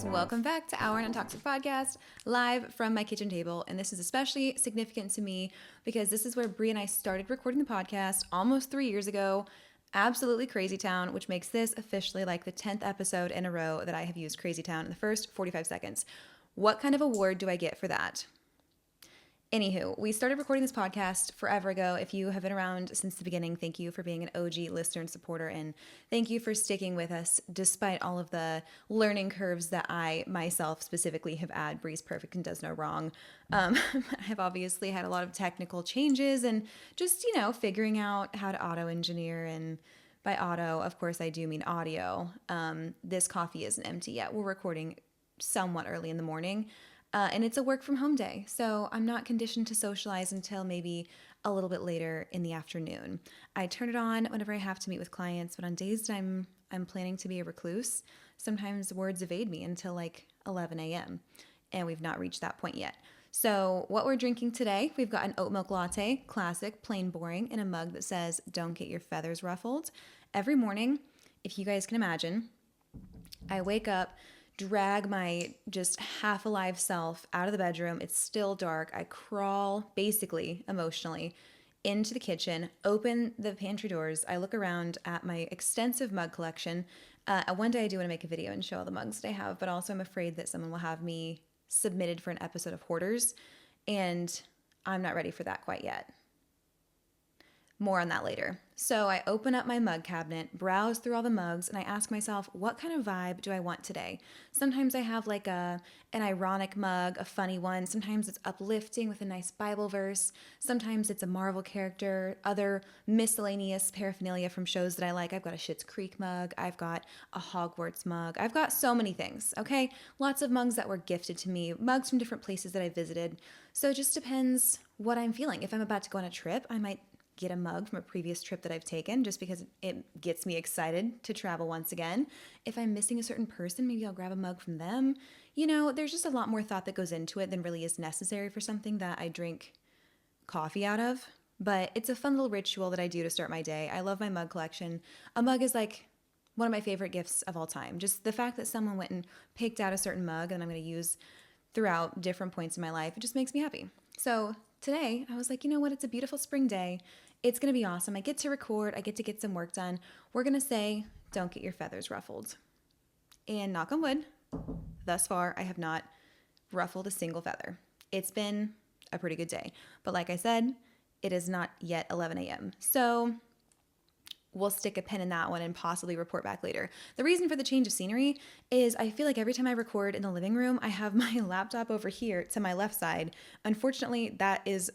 friends. Welcome back to Our Non-Toxic Podcast, live from my kitchen table. And this is especially significant to me because this is where Brie and I started recording the podcast almost 3 years ago. Absolutely Crazy Town, which makes this officially like the 10th episode in a row that I have used Crazy Town in the first 45 seconds. What kind of award do I get for that? Anywho, we started recording this podcast forever ago. If you have been around since the beginning, thank you for being an OG listener and supporter, and thank you for sticking with us despite all of the learning curves that I myself specifically have had. Bree's perfect and does no wrong. I have obviously had a lot of technical changes and just, figuring out how to auto-engineer, and by auto, of course, I do mean audio. This coffee isn't empty yet. We're recording somewhat early in the morning. And it's a work from home day, so I'm not conditioned to socialize until maybe a little bit later in the afternoon. I turn it on whenever I have to meet with clients, but on days that I'm planning to be a recluse, sometimes words evade me until like 11 a.m., and we've not reached that point yet. So what we're drinking today, we've got an oat milk latte, classic, plain boring, in a mug that says, "Don't get your feathers ruffled." Every morning, if you guys can imagine, I wake up, drag my just half alive self out of the bedroom. It's still dark. I crawl, basically, emotionally, into the kitchen, open the pantry doors. I look around at my extensive mug collection. One day I do want to make a video and show all the mugs that I have, but also I'm afraid that someone will have me submitted for an episode of Hoarders, and I'm not ready for that quite yet. More on that later. So I open up my mug cabinet, browse through all the mugs, and I ask myself, what kind of vibe do I want today? Sometimes I have like an ironic mug, a funny one. Sometimes it's uplifting with a nice Bible verse. Sometimes it's a Marvel character, other miscellaneous paraphernalia from shows that I like. I've got a Schitt's Creek mug. I've got a Hogwarts mug. I've got so many things, okay? Lots of mugs that were gifted to me, mugs from different places that I visited. So it just depends what I'm feeling. If I'm about to go on a trip, I might get a mug from a previous trip that I've taken just because it gets me excited to travel once again. If I'm missing a certain person, maybe I'll grab a mug from them. There's just a lot more thought that goes into it than really is necessary for something that I drink coffee out of. But it's a fun little ritual that I do to start my day. I love my mug collection. A mug is like one of my favorite gifts of all time. Just the fact that someone went and picked out a certain mug and I'm going to use throughout different points in my life, it just makes me happy. So today, I was like, you know what? It's a beautiful spring day. It's going to be awesome. I get to record. I get to get some work done. We're going to say, don't get your feathers ruffled. And knock on wood, thus far, I have not ruffled a single feather. It's been a pretty good day. But like I said, it is not yet 11 a.m. So we'll stick a pin in that one and possibly report back later. The reason for the change of scenery is I feel like every time I record in the living room, I have my laptop over here to my left side. Unfortunately, that is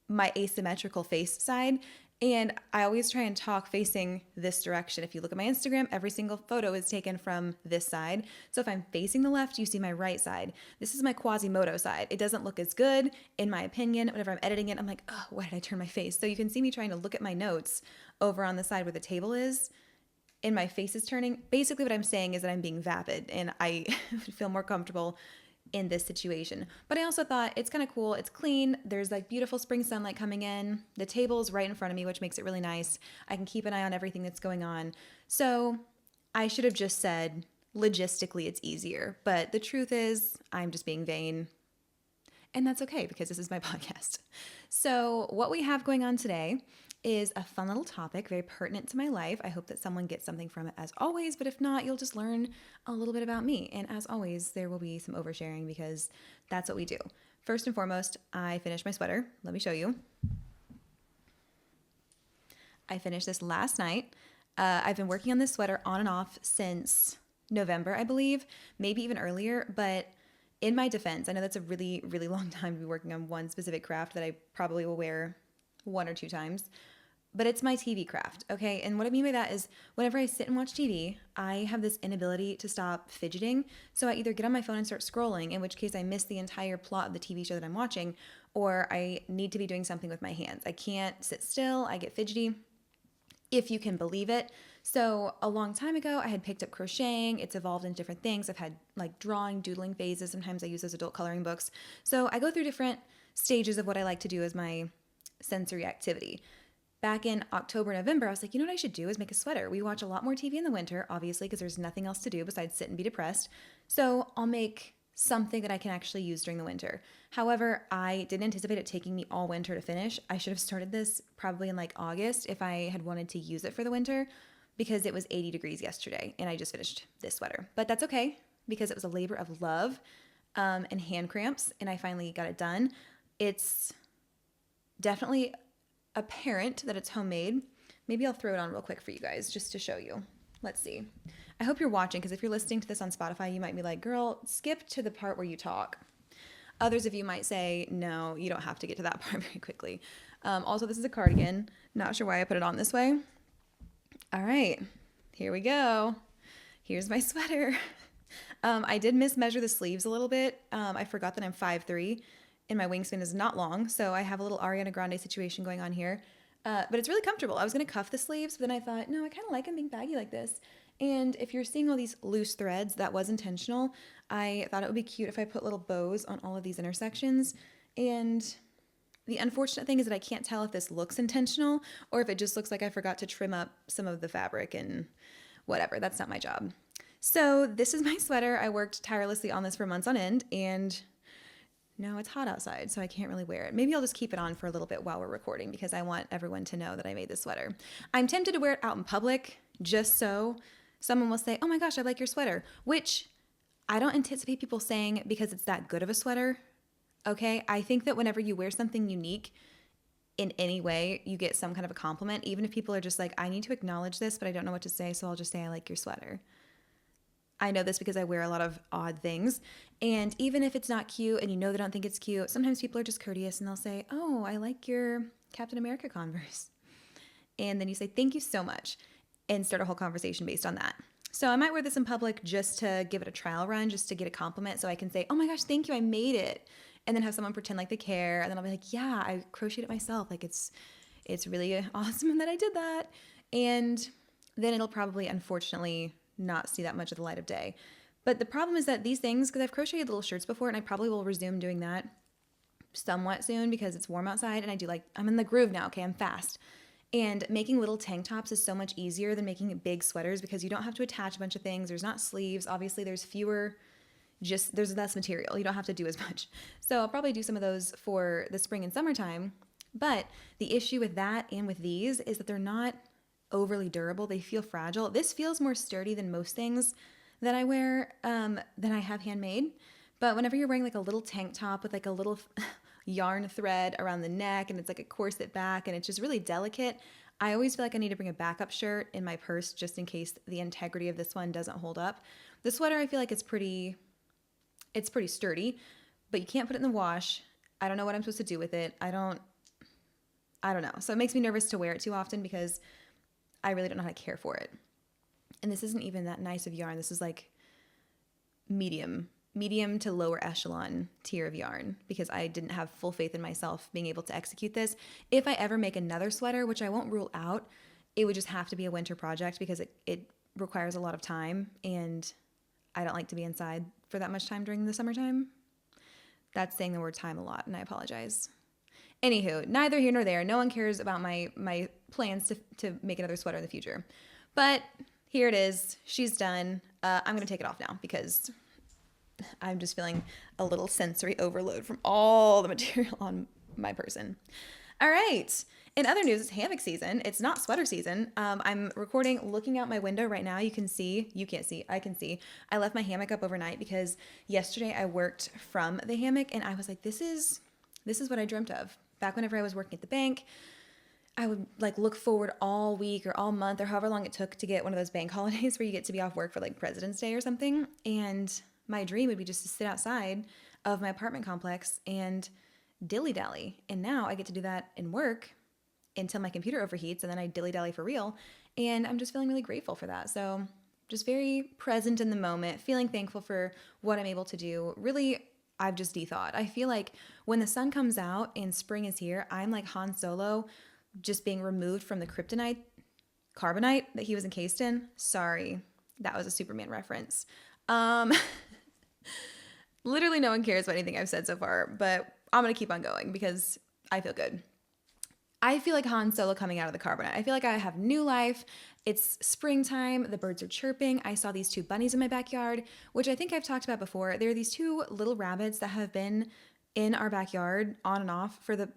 my asymmetrical face side, and I always try and talk facing this direction. If you look at my Instagram, every single photo is taken from this side. So if I'm facing the left, you see my right side. This is my Quasimodo side. It doesn't look as good, in my opinion. Whenever I'm editing it, I'm like, oh, why did I turn my face? So you can see me trying to look at my notes over on the side where the table is, and my face is turning. Basically what I'm saying is that I'm being vapid, and I feel more comfortable in this situation. But I also thought it's kind of cool. It's clean. There's like beautiful spring sunlight coming in. The table is right in front of me, which makes it really nice. I can keep an eye on everything that's going on. So I should have just said, logistically, it's easier. But the truth is, I'm just being vain. And that's okay because this is my podcast. So what we have going on today is a fun little topic, very pertinent to my life. I hope that someone gets something from it as always, but if not, you'll just learn a little bit about me. And as always, there will be some oversharing because that's what we do. First and foremost, I finished my sweater. Let me show you. I finished this last night. I've been working on this sweater on and off since November, I believe, maybe even earlier, but in my defense, I know that's a really, really long time to be working on one specific craft that I probably will wear 1 or 2 times, but it's my TV craft, okay? And what I mean by that is whenever I sit and watch TV, I have this inability to stop fidgeting, so I either get on my phone and start scrolling, in which case I miss the entire plot of the TV show that I'm watching, or I need to be doing something with my hands. I can't sit still, I get fidgety, if you can believe it. So a long time ago, I had picked up crocheting. It's evolved into different things. I've had like drawing, doodling phases. Sometimes I use those adult coloring books. So I go through different stages of what I like to do as my sensory activity. back in October, November, I was like, you know what I should do is make a sweater. We watch a lot more TV in the winter, obviously, because there's nothing else to do besides sit and be depressed. So I'll make something that I can actually use during the winter. However, I didn't anticipate it taking me all winter to finish. I should have started this probably in like August if I had wanted to use it for the winter, because it was 80 degrees yesterday and I just finished this sweater. But that's okay because it was a labor of love and hand cramps, and I finally got it done. It's definitely apparent that it's homemade. Maybe I'll throw it on real quick for you guys just to show you. Let's see. I hope you're watching, because if you're listening to this on Spotify, you might be like, girl, skip to the part where you talk. Others of you might say, no, you don't have to get to that part very quickly. Also, this is a cardigan. Not sure why I put it on this way. All right, here we go. Here's my sweater. I did mismeasure the sleeves a little bit. I forgot that I'm 5'3", and my wingspan is not long, so I have a little Ariana Grande situation going on here. But it's really comfortable. I was going to cuff the sleeves, but then I thought, no, I kind of like them being baggy like this. And if you're seeing all these loose threads, that was intentional. I thought it would be cute if I put little bows on all of these intersections. And the unfortunate thing is that I can't tell if this looks intentional or if it just looks like I forgot to trim up some of the fabric and whatever. That's not my job. So this is my sweater. I worked tirelessly on this for months on end, and no, it's hot outside, so I can't really wear it. Maybe I'll just keep it on for a little bit while we're recording, because I want everyone to know that I made this sweater. I'm tempted to wear it out in public just so someone will say, oh my gosh, I like your sweater, which I don't anticipate people saying because it's that good of a sweater. Okay, I think that whenever you wear something unique in any way, you get some kind of a compliment, even if people are just like, I need to acknowledge this, but I don't know what to say, so I'll just say I like your sweater. I know this because I wear a lot of odd things, and even if it's not cute and you know they don't think it's cute, sometimes people are just courteous and they'll say, oh, I like your Captain America Converse. And then you say, thank you so much, and start a whole conversation based on that. So I might wear this in public just to give it a trial run, just to get a compliment, so I can say, oh my gosh, thank you, I made it. And then have someone pretend like they care, and then I'll be like, yeah, I crocheted it myself. Like it's really awesome that I did that. And then it'll probably, unfortunately, not see that much of the light of day. But the problem is that these things, because I've crocheted little shirts before, and I probably will resume doing that somewhat soon because it's warm outside, and I'm in the groove now, okay, I'm fast. And making little tank tops is so much easier than making big sweaters because you don't have to attach a bunch of things. There's not sleeves. Obviously, there's less material. You don't have to do as much. So I'll probably do some of those for the spring and summertime. But the issue with that and with these is that they're not overly durable. They feel fragile. This feels more sturdy than most things that I wear that I have handmade. But whenever you're wearing like a little tank top with like a little yarn thread around the neck, and it's like a corset back, and it's just really delicate, I always feel like I need to bring a backup shirt in my purse just in case the integrity of this one doesn't hold up. The sweater, I feel like it's pretty sturdy, but you can't put it in the wash. I don't know what I'm supposed to do with it. I don't know. So it makes me nervous to wear it too often because I really don't know how to care for it. And this isn't even that nice of yarn. This is like medium to lower echelon tier of yarn because I didn't have full faith in myself being able to execute this. If I ever make another sweater, which I won't rule out, it would just have to be a winter project because it requires a lot of time, and I don't like to be inside for that much time during the summertime. That's saying the word time a lot, and I apologize. Anywho, neither here nor there. No one cares about my plans to make another sweater in the future. But here it is. She's done. I'm going to take it off now because I'm just feeling a little sensory overload from all the material on my person. All right. In other news, it's hammock season. It's not sweater season. I'm recording looking out my window right now. You can't see. I can see. I left my hammock up overnight because yesterday I worked from the hammock, and I was like, this is what I dreamt of. Back whenever I was working at the bank, I would like look forward all week or all month or however long it took to get one of those bank holidays where you get to be off work for like President's Day or something. And my dream would be just to sit outside of my apartment complex and dilly-dally. And now I get to do that in work until my computer overheats, and then I dilly-dally for real. And I'm just feeling really grateful for that. So just very present in the moment, feeling thankful for what I'm able to do. Really, I've just de-thawed. I feel like when the sun comes out and spring is here, I'm like Han Solo just being removed from the carbonite that he was encased in. Sorry, that was a Superman reference. Literally no one cares about anything I've said so far, but I'm going to keep on going because I feel good. I feel like Han Solo coming out of the carbonite. I feel like I have new life. It's springtime. The birds are chirping. I saw these two bunnies in my backyard, which I think I've talked about before. There are these two little rabbits that have been in our backyard on and off for the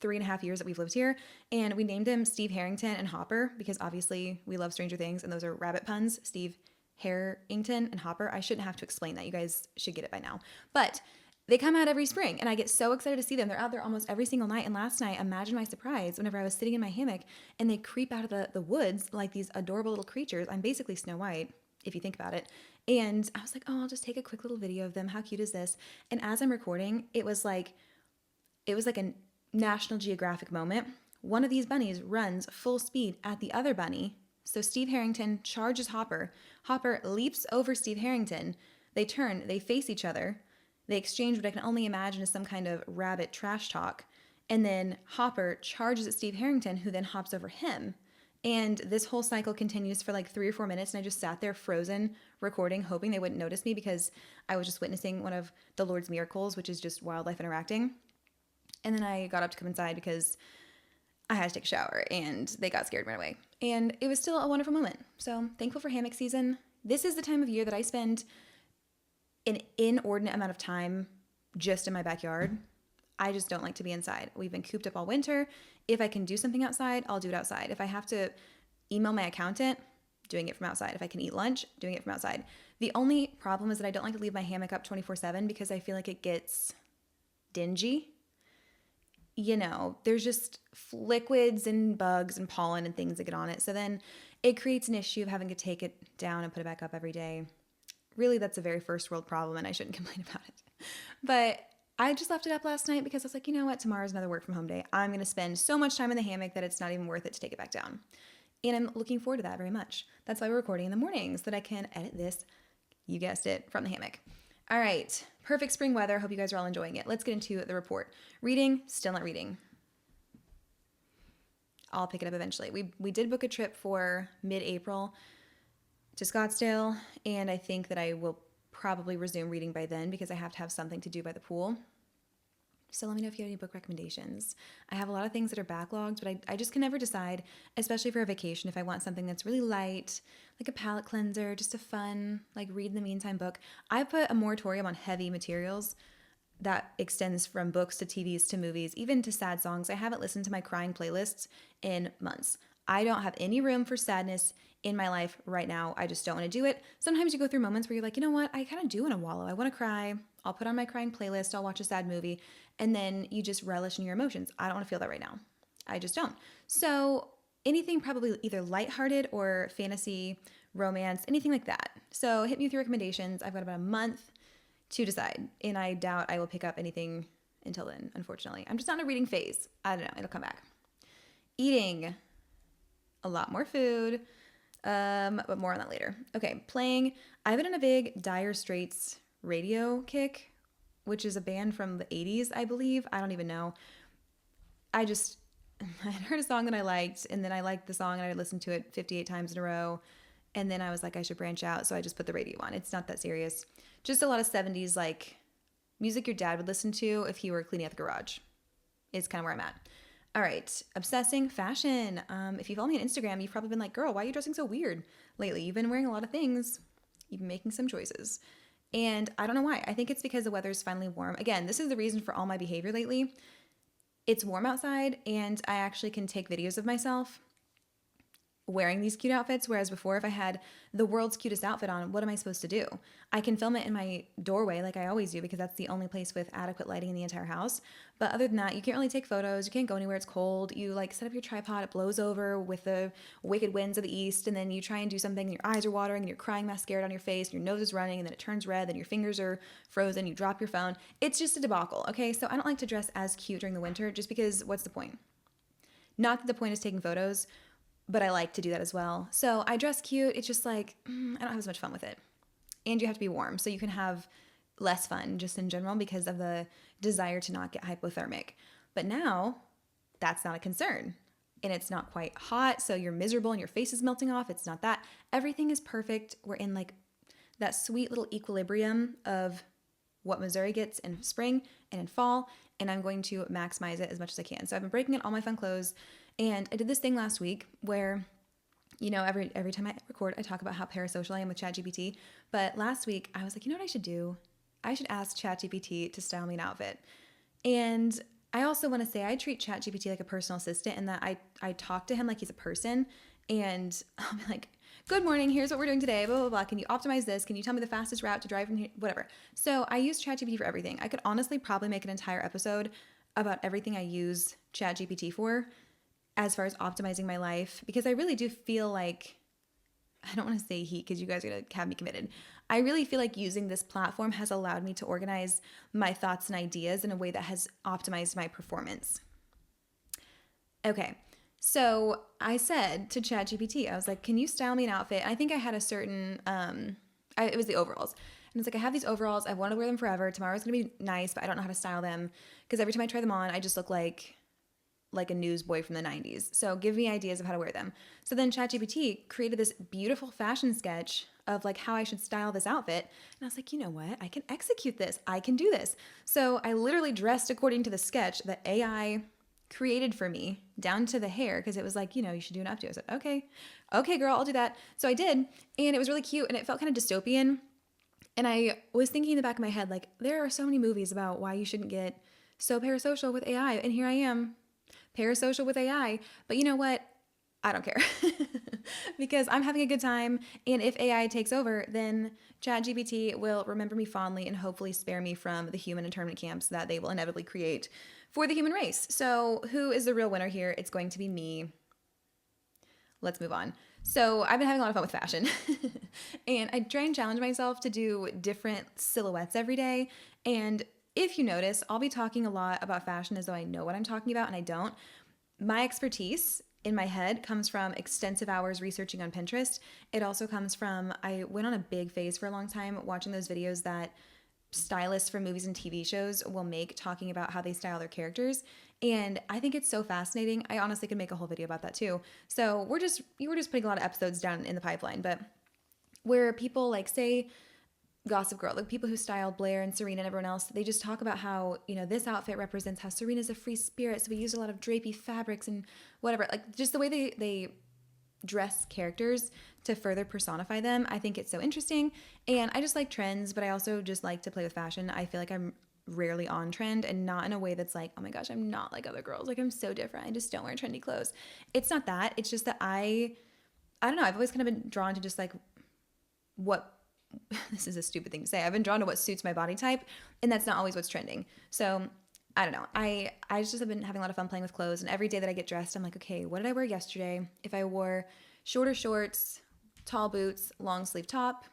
3.5 years that we've lived here. And we named them Steve Harrington and Hopper because obviously we love Stranger Things and those are rabbit puns. Steve Harrington and Hopper. I shouldn't have to explain that. You guys should get it by now. But they come out every spring and I get so excited to see them. They're out there almost every single night. And last night, imagine my surprise whenever I was sitting in my hammock and they creep out of the woods like these adorable little creatures. I'm basically Snow White, if you think about it. And I was like, oh, I'll just take a quick little video of them. How cute is this? And as I'm recording, it was like a National Geographic moment. One of these bunnies runs full speed at the other bunny. So Steve Harrington charges Hopper. Hopper leaps over Steve Harrington. They turn, they face each other. They exchange what I can only imagine is some kind of rabbit trash talk. And then Hopper charges at Steve Harrington, who then hops over him. And this whole cycle continues for like 3 or 4 minutes. And I just sat there frozen, recording, hoping they wouldn't notice me because I was just witnessing one of the Lord's miracles, which is just wildlife interacting. And then I got up to come inside because I had to take a shower and they got scared right away. And it was still a wonderful moment. So thankful for hammock season. This is the time of year that I spend an inordinate amount of time just in my backyard. I just don't like to be inside. We've been cooped up all winter. If I can do something outside, I'll do it outside. If I have to email my accountant, doing it from outside. If I can eat lunch, doing it from outside. The only problem is that I don't like to leave my hammock up 24/7 because I feel like it gets dingy. You know, there's just liquids and bugs and pollen and things that get on it. So then it creates an issue of having to take it down and put it back up every day. Really, that's a very first world problem and I shouldn't complain about it. But I just left it up last night because I was like, you know what? Tomorrow's another work from home day. I'm going to spend so much time in the hammock that it's not even worth it to take it back down. And I'm looking forward to that very much. That's why we're recording in the mornings, so that I can edit this, you guessed it, from the hammock. All right, perfect spring weather. Hope you guys are all enjoying it. Let's get into the report. Reading, still not reading. I'll pick it up eventually. We did book a trip for mid-April to Scottsdale, and I think that I will probably resume reading by then because I have to have something to do by the pool. So let me know if you have any book recommendations. I have a lot of things that are backlogged, but I just can never decide, especially for a vacation, if I want something that's really light, like a palate cleanser, just a fun, like read in the meantime book. I put a moratorium on heavy materials that extends from books to TVs to movies, even to sad songs. I haven't listened to my crying playlists in months. I don't have any room for sadness in my life right now. I just don't want to do it. Sometimes you go through moments where you're like, you know what? I kind of do want to wallow. I want to cry. I'll put on my crying playlist. I'll watch a sad movie. And then you just relish in your emotions. I don't want to feel that right now. I just don't. So anything probably either lighthearted or fantasy, romance, anything like that. So hit me with your recommendations. I've got about a month to decide. And I doubt I will pick up anything until then, unfortunately. I'm just not in a reading phase. I don't know. It'll come back. Eating. A lot more food. But more on that later. Okay, playing. I've been in a big Dire Straits radio kick, which is a band from the 80s, I believe. I don't even know. I heard a song that I liked, and then I liked the song, and I listened to it 58 times in a row, and then I was like, I should branch out, so I just put the radio on. It's not that serious. Just a lot of 70s, like, music your dad would listen to if he were cleaning out the garage. Is kind of where I'm at. All right, obsessing fashion. If you follow me on Instagram, you've probably been like, girl, why are you dressing so weird lately? You've been wearing a lot of things. You've been making some choices. And I don't know why. I think it's because the weather's finally warm. Again, this is the reason for all my behavior lately. It's warm outside, and I actually can take videos of myself wearing these cute outfits, whereas before, if I had the world's cutest outfit on, what am I supposed to do? I can film it in my doorway like I always do because that's the only place with adequate lighting in the entire house. But other than that, you can't really take photos. You can't go anywhere. It's cold. You like set up your tripod. It blows over with the wicked winds of the east, and then you try and do something and your eyes are watering and you're crying mascara on your face and your nose is running and then it turns red and your fingers are frozen. You drop your phone. It's just a debacle, okay? So I don't like to dress as cute during the winter just because what's the point? Not that the point is taking photos, but I like to do that as well. So I dress cute. It's just like, I don't have as much fun with it. And you have to be warm, so you can have less fun just in general because of the desire to not get hypothermic. But now, that's not a concern. And it's not quite hot, so you're miserable and your face is melting off. It's not that. Everything is perfect. We're in like that sweet little equilibrium of what Missouri gets in spring and in fall. and I'm going to maximize it as much as I can. So I've been breaking in all my fun clothes, and I did this thing last week where, every time I record, I talk about how parasocial I am with ChatGPT. But last week, I was like, you know what I should do? I should ask ChatGPT to style me an outfit. And I also want to say I treat ChatGPT like a personal assistant, and that I talk to him like he's a person, and I'll be like, good morning, here's what we're doing today, blah, blah, blah. Can you optimize this? Can you tell me the fastest route to drive from here? Whatever. So I use ChatGPT for everything. I could honestly probably make an entire episode about everything I use ChatGPT for as far as optimizing my life, because I really do feel like, I don't want to say he, because you guys are going to have me committed. I really feel like using this platform has allowed me to organize my thoughts and ideas in a way that has optimized my performance. Okay. So I said to ChatGPT, I was like, can you style me an outfit? And I think I had a certain, it was the overalls. And it's like, I have these overalls. I want to wear them forever. Tomorrow's going to be nice, but I don't know how to style them, because every time I try them on, I just look like a newsboy from the 90s. So give me ideas of how to wear them. So then ChatGPT created this beautiful fashion sketch of like how I should style this outfit. And I was like, you know what? I can execute this. I can do this. So I literally dressed according to the sketch that AI created for me, down to the hair, because it was like, you should do an updo. I said, okay, girl, I'll do that. So I did, and it was really cute, and it felt kind of dystopian. And I was thinking in the back of my head, like, there are so many movies about why you shouldn't get so parasocial with AI, and here I am, parasocial with AI. But you know what? I don't care because I'm having a good time. And if AI takes over, then ChatGPT will remember me fondly and hopefully spare me from the human internment camps that they will inevitably create for the human race. So who is the real winner here? It's going to be me. Let's move on. So I've been having a lot of fun with fashion and I try and challenge myself to do different silhouettes every day. And if you notice, I'll be talking a lot about fashion as though I know what I'm talking about, and I don't. My expertise in my head comes from extensive hours researching on Pinterest. It also comes from, I went on a big phase for a long time watching those videos that stylists for movies and TV shows will make, talking about how they style their characters. And I think it's so fascinating. I honestly could make a whole video about that too. So we're just putting a lot of episodes down in the pipeline, but where people like, say, Gossip Girl, like people who styled Blair and Serena and everyone else, they just talk about how, this outfit represents how Serena's a free spirit. So we use a lot of drapey fabrics and whatever, like just the way they dress characters to further personify them. I think it's so interesting. And I just like trends, but I also just like to play with fashion. I feel like I'm rarely on trend, and not in a way that's like, oh my gosh, I'm not like other girls. Like, I'm so different. I just don't wear trendy clothes. It's not that. It's just that I don't know. I've always kind of been drawn to just like what, this is a stupid thing to say. I've been drawn to what suits my body type, and that's not always what's trending. So I don't know. I just have been having a lot of fun playing with clothes, and every day that I get dressed, I'm like, okay, what did I wear yesterday? If I wore shorter shorts, tall boots, long sleeve top,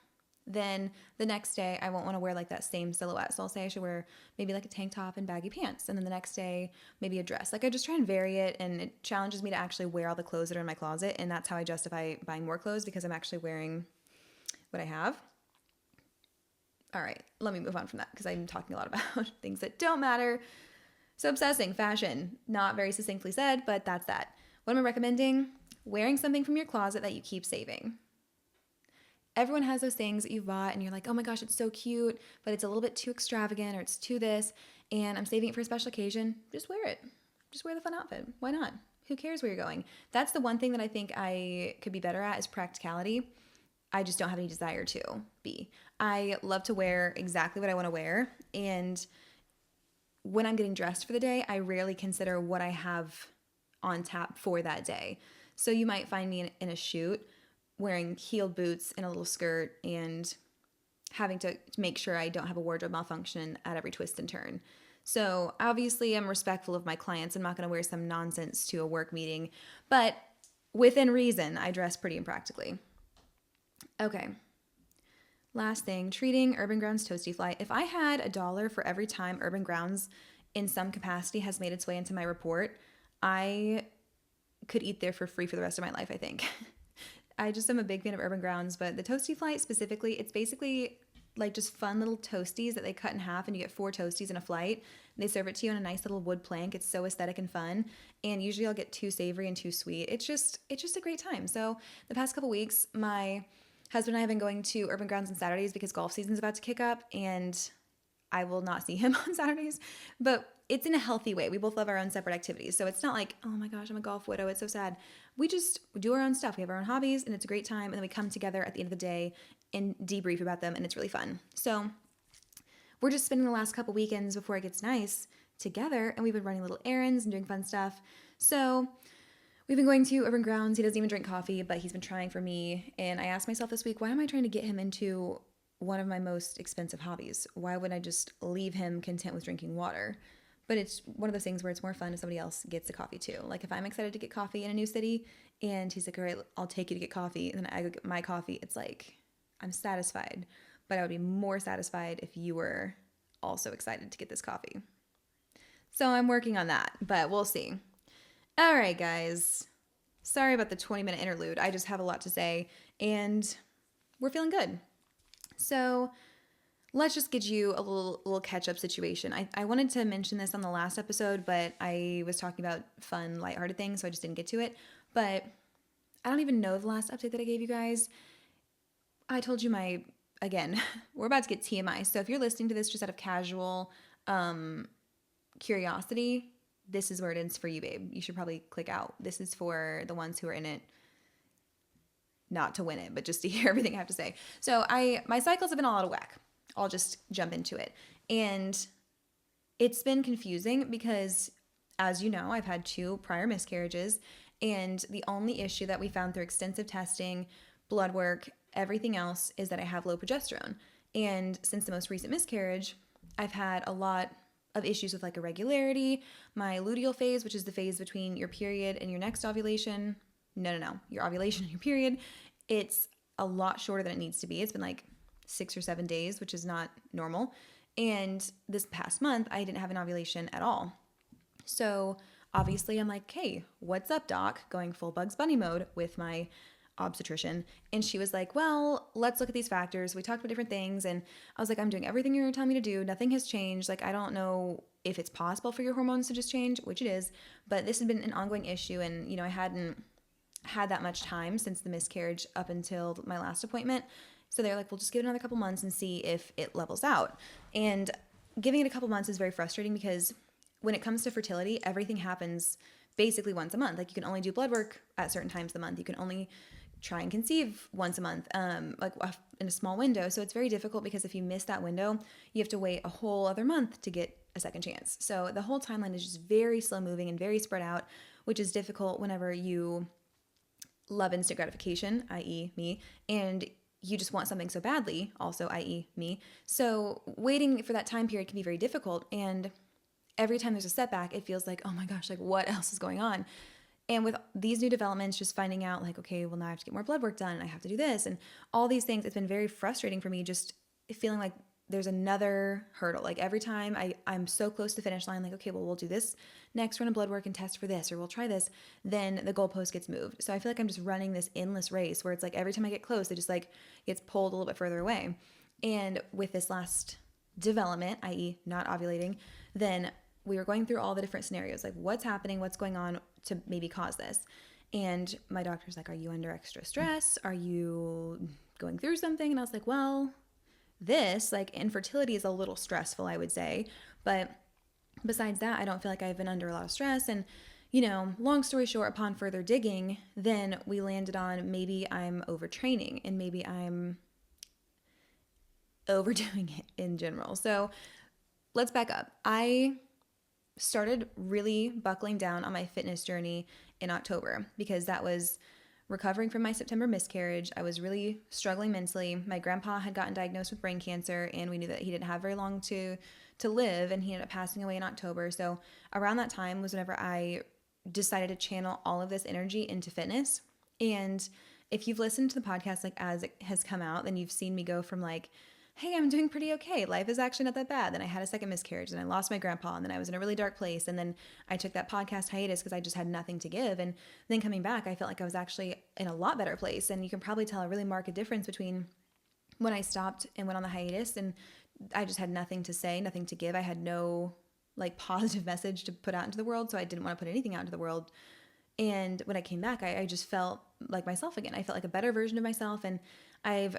then the next day I won't want to wear like that same silhouette. So I'll say I should wear maybe like a tank top and baggy pants, and then the next day maybe a dress. Like, I just try and vary it, and it challenges me to actually wear all the clothes that are in my closet, and that's how I justify buying more clothes, because I'm actually wearing what I have. All right, let me move on from that, because I'm talking a lot about things that don't matter. So obsessing, fashion, not very succinctly said, but that's that. What am I recommending? Wearing something from your closet that you keep saving. Everyone has those things that you've bought and you're like, oh my gosh, it's so cute, but it's a little bit too extravagant, or it's too this, and I'm saving it for a special occasion. Just wear it. Just wear the fun outfit. Why not? Who cares where you're going? That's the one thing that I think I could be better at, is practicality. I just don't have any desire to be. I love to wear exactly what I want to wear, and when I'm getting dressed for the day, I rarely consider what I have on tap for that day. So you might find me in a shoot wearing heeled boots and a little skirt, and having to make sure I don't have a wardrobe malfunction at every twist and turn. So obviously I'm respectful of my clients. I'm not going to wear some nonsense to a work meeting, but within reason, I dress pretty and practically. Okay. Last thing, treating Urban Grounds Toasty Flight. If I had $1 for every time Urban Grounds in some capacity has made its way into my report, I could eat there for free for the rest of my life, I think. I just am a big fan of Urban Grounds, but the Toasty Flight specifically, it's basically like just fun little toasties that they cut in half, and you get 4 toasties in a flight. They serve it to you on a nice little wood plank. It's so aesthetic and fun. And usually I'll get 2 savory and 2 sweet. It's just a great time. So the past couple weeks, my husband and I have been going to Urban Grounds on Saturdays because golf season's about to kick up, and I will not see him on Saturdays. But it's in a healthy way. We both love our own separate activities. So it's not like, oh my gosh, I'm a golf widow. It's so sad. We just do our own stuff. We have our own hobbies and it's a great time. And then we come together at the end of the day and debrief about them. And it's really fun. So we're just spending the last couple weekends before it gets nice together. And we've been running little errands and doing fun stuff. So we've been going to Urban Grounds. He doesn't even drink coffee, but he's been trying for me. And I asked myself this week, why am I trying to get him into one of my most expensive hobbies? Why would I just leave him content with drinking water? But it's one of those things where it's more fun if somebody else gets the coffee too. Like if I'm excited to get coffee in a new city and he's like, all right, I'll take you to get coffee. And then I go get my coffee. It's like, I'm satisfied, but I would be more satisfied if you were also excited to get this coffee. So I'm working on that, but we'll see. All right, guys. Sorry about the 20-minute interlude. I just have a lot to say and we're feeling good. So let's just get you a little catch-up situation. I wanted to mention this on the last episode, but I was talking about fun, lighthearted things, so I just didn't get to it. But I don't even know the last update that I gave you guys. I told you again, we're about to get TMI. So if you're listening to this just out of casual curiosity, this is where it ends for you, babe. You should probably click out. This is for the ones who are in it, not to win it, but just to hear everything I have to say. So my cycles have been all out of whack. I'll just jump into it. And it's been confusing because, as you know, I've had 2 prior miscarriages. And the only issue that we found through extensive testing, blood work, everything else is that I have low progesterone. And since the most recent miscarriage, I've had a lot of issues with like irregularity, my luteal phase, which is the phase between your period and your next ovulation. No, your ovulation and your period. It's a lot shorter than it needs to be. It's been like 6 or 7 days, which is not normal. And this past month, I didn't have an ovulation at all. So obviously I'm like, hey, what's up, doc? Going full Bugs Bunny mode with my obstetrician. And she was like, well, let's look at these factors. We talked about different things. And I was like, I'm doing everything you're telling me to do. Nothing has changed. Like, I don't know if it's possible for your hormones to just change, which it is. But this has been an ongoing issue. And, I hadn't had that much time since the miscarriage up until my last appointment. So they're like, well, just give it another couple months and see if it levels out. And giving it a couple months is very frustrating because when it comes to fertility, everything happens basically once a month. Like you can only do blood work at certain times of the month. You can only try and conceive once a month, like in a small window. So it's very difficult because if you miss that window, you have to wait a whole other month to get a second chance. So the whole timeline is just very slow moving and very spread out, which is difficult whenever you love instant gratification, i.e. me, and you just want something so badly, also i.e. me. So waiting for that time period can be very difficult. And every time there's a setback, it feels like, oh my gosh, like what else is going on? And with these new developments, just finding out like, okay, well now I have to get more blood work done and I have to do this and all these things, it's been very frustrating for me just feeling like there's another hurdle. Like every time I'm so close to the finish line, like, okay, well, we'll do this next run of blood work and test for this, or we'll try this. Then the goalpost gets moved. So I feel like I'm just running this endless race where it's like every time I get close, it just like gets pulled a little bit further away. And with this last development, i.e. not ovulating, then we were going through all the different scenarios, like what's happening, what's going on to maybe cause this. And my doctor's like, are you under extra stress? Are you going through something? And I was like, well, this, like infertility is a little stressful, I would say. But besides that, I don't feel like I've been under a lot of stress. And, long story short, upon further digging, then we landed on maybe I'm overtraining and maybe I'm overdoing it in general. So let's back up. I started really buckling down on my fitness journey in October because that was recovering from my September miscarriage. I was really struggling mentally. My grandpa had gotten diagnosed with brain cancer and we knew that he didn't have very long to live, and he ended up passing away in October. So around that time was whenever I decided to channel all of this energy into fitness. And if you've listened to the podcast like as it has come out, then you've seen me go from like, hey, I'm doing pretty okay. Life is actually not that bad. Then I had a second miscarriage and I lost my grandpa and then I was in a really dark place. And then I took that podcast hiatus because I just had nothing to give. And then coming back, I felt like I was actually in a lot better place. And you can probably tell a really marked difference between when I stopped and went on the hiatus and I just had nothing to say, nothing to give. I had no like positive message to put out into the world. So I didn't want to put anything out into the world. And when I came back, I just felt like myself again. I felt like a better version of myself. And I've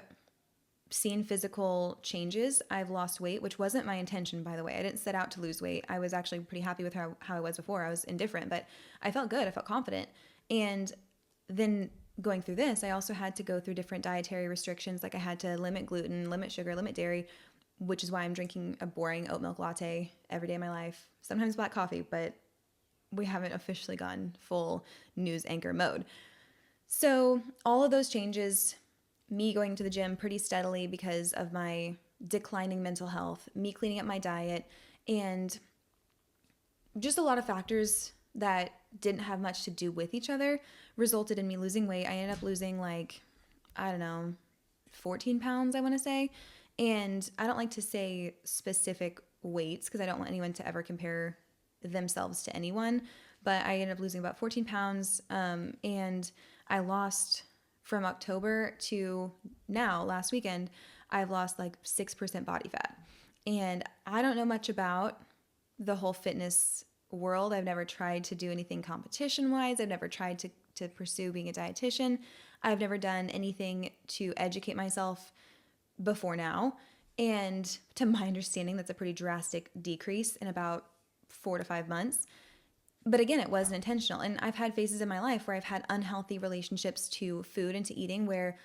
seen physical changes. I've lost weight, which wasn't my intention, by the way. I didn't set out to lose weight. I was actually pretty happy with how I was before. I was indifferent, but I felt good. I felt confident. And then going through this, I also had to go through different dietary restrictions. Like I had to limit gluten, limit sugar, limit dairy, which is why I'm drinking a boring oat milk latte every day of my life. Sometimes black coffee, but we haven't officially gone full news anchor mode. So all of those changes, me going to the gym pretty steadily because of my declining mental health, me cleaning up my diet, and just a lot of factors that didn't have much to do with each other resulted in me losing weight. I ended up losing 14 pounds, I want to say. And I don't like to say specific weights because I don't want anyone to ever compare themselves to anyone. But I ended up losing about 14 pounds. And I lost from October to now, last weekend, I've lost 6% body fat. And I don't know much about the whole fitness world. I've never tried to do anything competition-wise. I've never tried to pursue being a dietitian. I've never done anything to educate myself before now. And to my understanding, that's a pretty drastic decrease in about 4 to 5 months. But again, it wasn't intentional. And I've had phases in my life where I've had unhealthy relationships to food and to eating where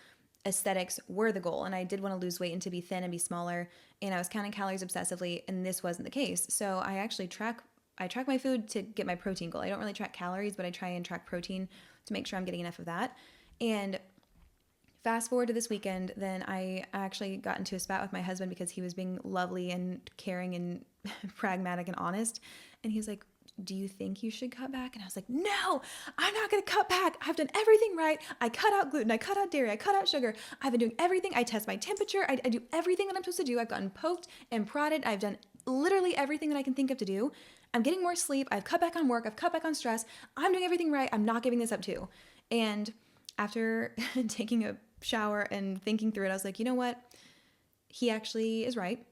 aesthetics were the goal. And I did want to lose weight and to be thin and be smaller. And I was counting calories obsessively, and this wasn't the case. So I actually track my food to get my protein goal. I don't really track calories, but I try and track protein to make sure I'm getting enough of that. And fast forward to this weekend, then I actually got into a spat with my husband because he was being lovely and caring and pragmatic and honest. And he was like, do you think you should cut back? And I was like, no, I'm not going to cut back. I've done everything right. I cut out gluten. I cut out dairy. I cut out sugar. I've been doing everything. I test my temperature. I do everything that I'm supposed to do. I've gotten poked and prodded. I've done literally everything that I can think of to do. I'm getting more sleep. I've cut back on work. I've cut back on stress. I'm doing everything right. I'm not giving this up too. And after taking a shower and thinking through it, I was like, you know what? He actually is right.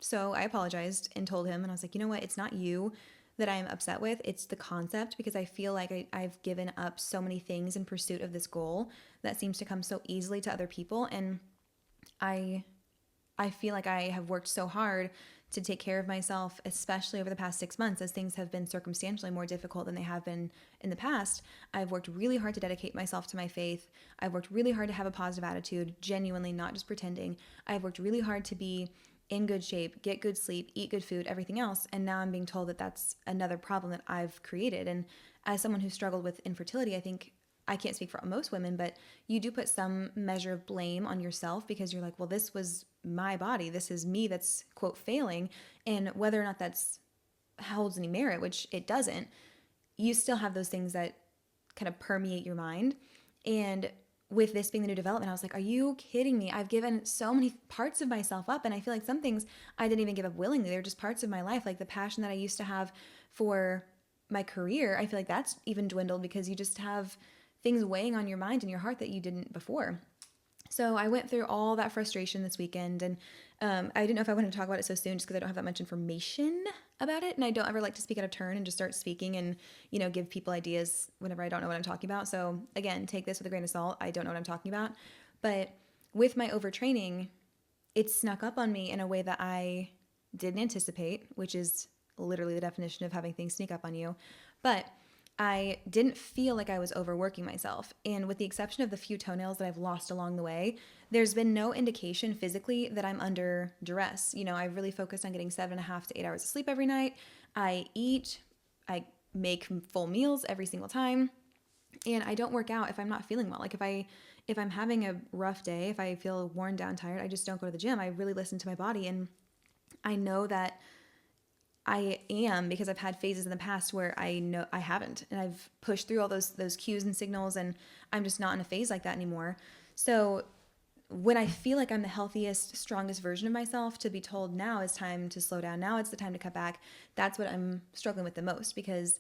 So I apologized and told him, and I was like, you know what? It's not you that I'm upset with. It's the concept, because I feel like I've given up so many things in pursuit of this goal that seems to come so easily to other people. And I feel like I have worked so hard to take care of myself, especially over the past 6 months, as things have been circumstantially more difficult than they have been in the past. I've worked really hard to dedicate myself to my faith. I've worked really hard to have a positive attitude, genuinely, not just pretending. I've worked really hard to be in good shape, get good sleep, eat good food, everything else. And now I'm being told that that's another problem that I've created. And as someone who struggled with infertility, I think, I can't speak for most women, but you do put some measure of blame on yourself because you're like, well, this was my body. This is me that's, quote, failing. And whether or not that's holds any merit, which it doesn't, you still have those things that kind of permeate your mind. And with this being the new development, I was like, are you kidding me? I've given so many parts of myself up. And I feel like some things I didn't even give up willingly. They're just parts of my life. Like the passion that I used to have for my career, I feel like that's even dwindled because you just have things weighing on your mind and your heart that you didn't before. So I went through all that frustration this weekend, and I didn't know if I wanted to talk about it so soon just because I don't have that much information about it, and I don't ever like to speak out of turn and just start speaking and, give people ideas whenever I don't know what I'm talking about. So again, take this with a grain of salt. I don't know what I'm talking about. But with my overtraining, it snuck up on me in a way that I didn't anticipate, which is literally the definition of having things sneak up on you. But I didn't feel like I was overworking myself. And with the exception of the few toenails that I've lost along the way, there's been no indication physically that I'm under duress. I've really focused on getting 7.5 to 8 hours of sleep every night. I eat, I make full meals every single time. And I don't work out if I'm not feeling well. Like if I'm having a rough day, if I feel worn down, tired, I just don't go to the gym. I really listen to my body. And I know that I am, because I've had phases in the past where I know I haven't, and I've pushed through all those cues and signals, and I'm just not in a phase like that anymore. So when I feel like I'm the healthiest, strongest version of myself, to be told now it's time to slow down, now it's the time to cut back, that's what I'm struggling with the most, because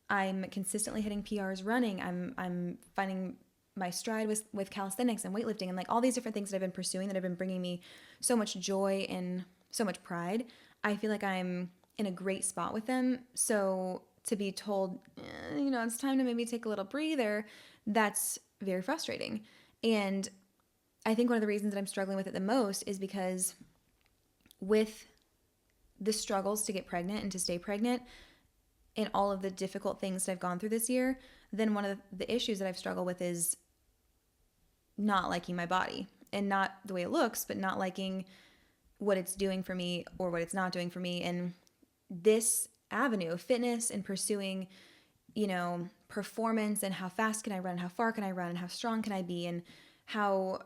I'm consistently hitting PRs running. I'm finding my stride with calisthenics and weightlifting and like all these different things that I've been pursuing that have been bringing me so much joy and so much pride. I feel like I'm in a great spot with them. So to be told, it's time to maybe take a little breather, that's very frustrating. And I think one of the reasons that I'm struggling with it the most is because with the struggles to get pregnant and to stay pregnant and all of the difficult things that I've gone through this year, then one of the issues that I've struggled with is not liking my body, and not the way it looks, but not liking what it's doing for me or what it's not doing for me. And this avenue of fitness and pursuing, performance and how fast can I run, how far can I run, and how strong can I be, and how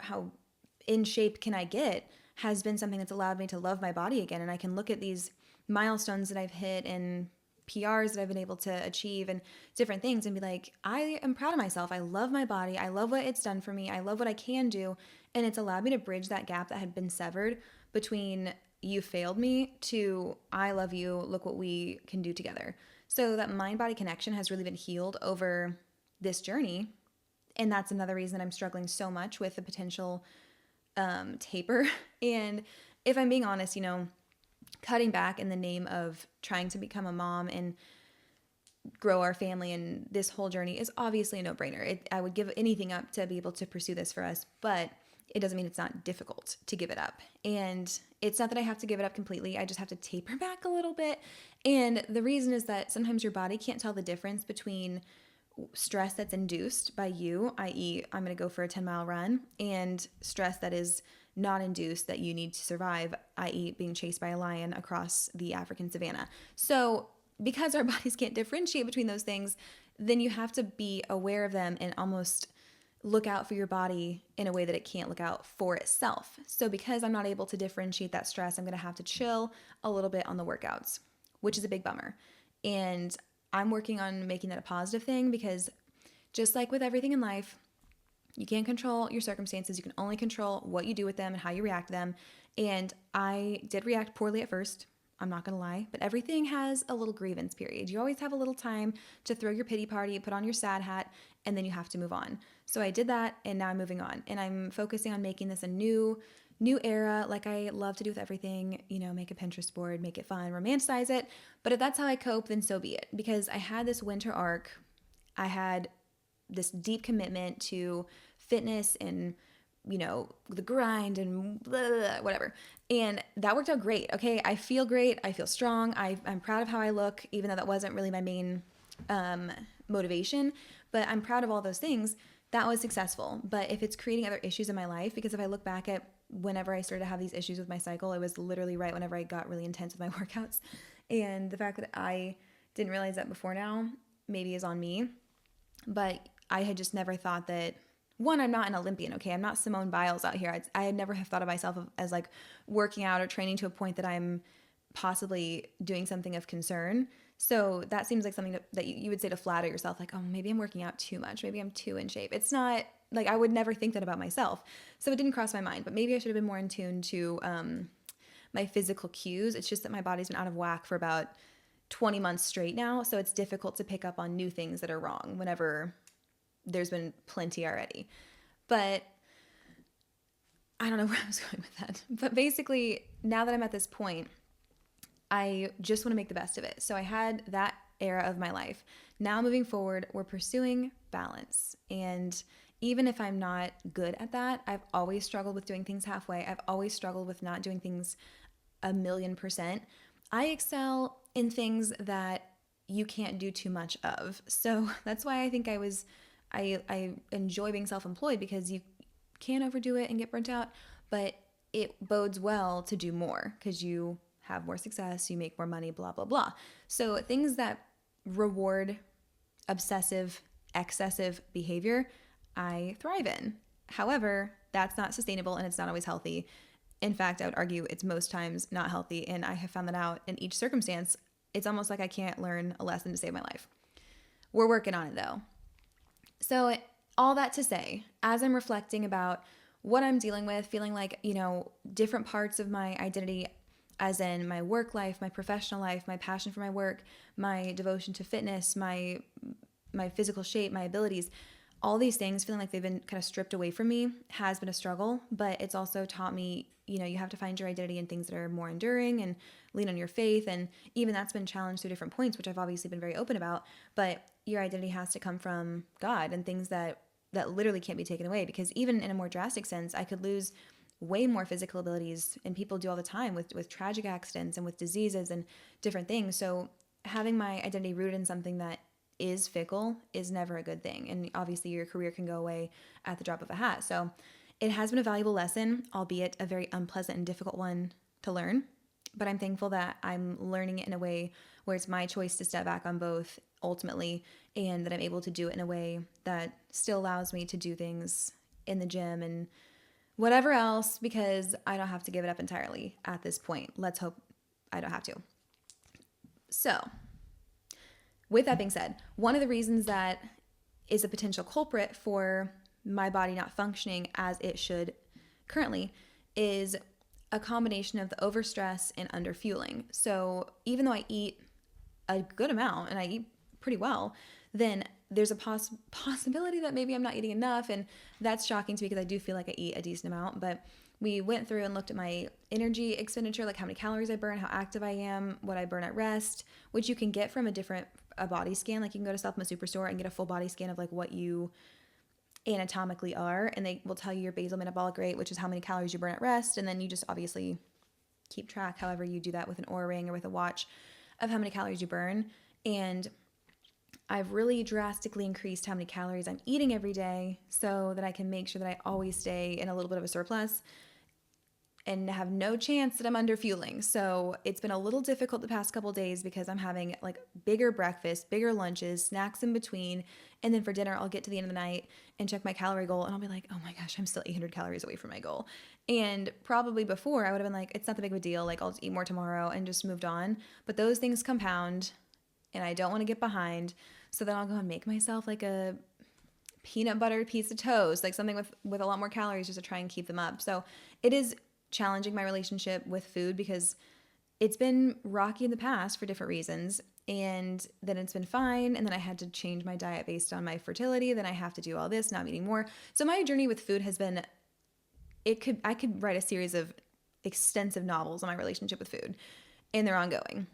in shape can I get, has been something that's allowed me to love my body again. And I can look at these milestones that I've hit and PRs that I've been able to achieve and different things and be like, I am proud of myself. I love my body. I love what it's done for me. I love what I can do. And it's allowed me to bridge that gap that had been severed between you failed me to I love you. Look what we can do together. So that mind-body connection has really been healed over this journey. And that's another reason I'm struggling so much with the potential taper. And if I'm being honest, cutting back in the name of trying to become a mom and grow our family and this whole journey is obviously a no-brainer. I would give anything up to be able to pursue this for us, but it doesn't mean it's not difficult to give it up. And it's not that I have to give it up completely. I just have to taper back a little bit. And the reason is that sometimes your body can't tell the difference between stress that's induced by you, i.e., I'm going to go for a 10-mile run, and stress that is not induced that you need to survive, i.e., being chased by a lion across the African savannah. So because our bodies can't differentiate between those things, then you have to be aware of them and almost look out for your body in a way that it can't look out for itself. So because I'm not able to differentiate that stress, I'm going to have to chill a little bit on the workouts, which is a big bummer. And I'm working on making that a positive thing, because just like with everything in life, you can't control your circumstances. You can only control what you do with them and how you react to them. And I did react poorly at first. I'm not going to lie, but everything has a little grievance period. You always have a little time to throw your pity party, put on your sad hat, and then you have to move on. So I did that, and now I'm moving on. And I'm focusing on making this a new era, like I love to do with everything, make a Pinterest board, make it fun, romanticize it. But if that's how I cope, then so be it. Because I had this winter arc. I had this deep commitment to fitness and the grind and blah, blah, blah, whatever. And that worked out great. Okay. I feel great. I feel strong. I'm proud of how I look, even though that wasn't really my main motivation, but I'm proud of all those things. That was successful. But if it's creating other issues in my life, because if I look back at whenever I started to have these issues with my cycle, it was literally right whenever I got really intense with my workouts. And the fact that I didn't realize that before now maybe is on me. But I had just never thought that, one, I'm not an Olympian, okay? I'm not Simone Biles out here. I had never have thought of myself as like working out or training to a point that I'm possibly doing something of concern. So that seems like something that you would say to flatter yourself, like, oh, maybe I'm working out too much. Maybe I'm too in shape. It's not, like, I would never think that about myself. So it didn't cross my mind, but maybe I should have been more in tune to my physical cues. It's just that my body's been out of whack for about 20 months straight now. So it's difficult to pick up on new things that are wrong whenever there's been plenty already. But I don't know where I was going with that. But basically, now that I'm at this point, I just want to make the best of it. So I had that era of my life. Now moving forward, we're pursuing balance. And even if I'm not good at that, I've always struggled with doing things halfway. I've always struggled with not doing things 1,000,000%. I excel in things that you can't do too much of. So that's why I think I enjoy being self-employed, because you can overdo it and get burnt out, but it bodes well to do more because you have more success, you make more money, blah, blah, blah. So things that reward obsessive, excessive behavior, I thrive in. However, that's not sustainable and it's not always healthy. In fact, I would argue it's most times not healthy, and I have found that out in each circumstance. It's almost like I can't learn a lesson to save my life. We're working on it though. So all that to say, as I'm reflecting about what I'm dealing with, feeling like, different parts of my identity, as in my work life, my professional life, my passion for my work, my devotion to fitness, my physical shape, my abilities, all these things, feeling like they've been kind of stripped away from me, has been a struggle. But it's also taught me, you have to find your identity in things that are more enduring and lean on your faith. And even that's been challenged through different points, which I've obviously been very open about. But your identity has to come from God and things that that literally can't be taken away, because even in a more drastic sense, I could lose way more physical abilities, and people do all the time with tragic accidents and with diseases and different things. So having my identity rooted in something that is fickle is never a good thing. And obviously your career can go away at the drop of a hat. So it has been a valuable lesson, albeit a very unpleasant and difficult one to learn. But I'm thankful that I'm learning it in a way where it's my choice to step back on both ultimately, and that I'm able to do it in a way that still allows me to do things in the gym and whatever else, because I don't have to give it up entirely at this point. Let's hope I don't have to. So, with that being said, one of the reasons that is a potential culprit for my body not functioning as it should currently is a combination of the overstress and underfueling. So even though I eat a good amount and I eat pretty well, then there's a possibility that maybe I'm not eating enough. And that's shocking to me because I do feel like I eat a decent amount. But we went through and looked at my energy expenditure, like how many calories I burn, how active I am, what I burn at rest, which you can get from a body scan. Like you can go to Supplement Superstore and get a full body scan of like what you anatomically are, and they will tell you your basal metabolic rate, which is how many calories you burn at rest, and then you just obviously keep track, however you do that with an Oura ring or with a watch, of how many calories you burn. And I've really drastically increased how many calories I'm eating every day so that I can make sure that I always stay in a little bit of a surplus and have no chance that I'm underfueling. So it's been a little difficult the past couple of days because I'm having like bigger breakfast, bigger lunches, snacks in between. And then for dinner, I'll get to the end of the night and check my calorie goal. And I'll be like, oh my gosh, I'm still 800 calories away from my goal. And probably before I would have been like, it's not that big of a deal. Like I'll just eat more tomorrow and just moved on. But those things compound and I don't want to get behind. So then I'll go and make myself like a peanut butter piece of toast, like something with a lot more calories just to try and keep them up. So it is challenging my relationship with food because it's been rocky in the past for different reasons, and then it's been fine, and then I had to change my diet based on my fertility, then I have to do all this, now I'm eating more. So my journey with food has been, I could write a series of extensive novels on my relationship with food, and they're ongoing.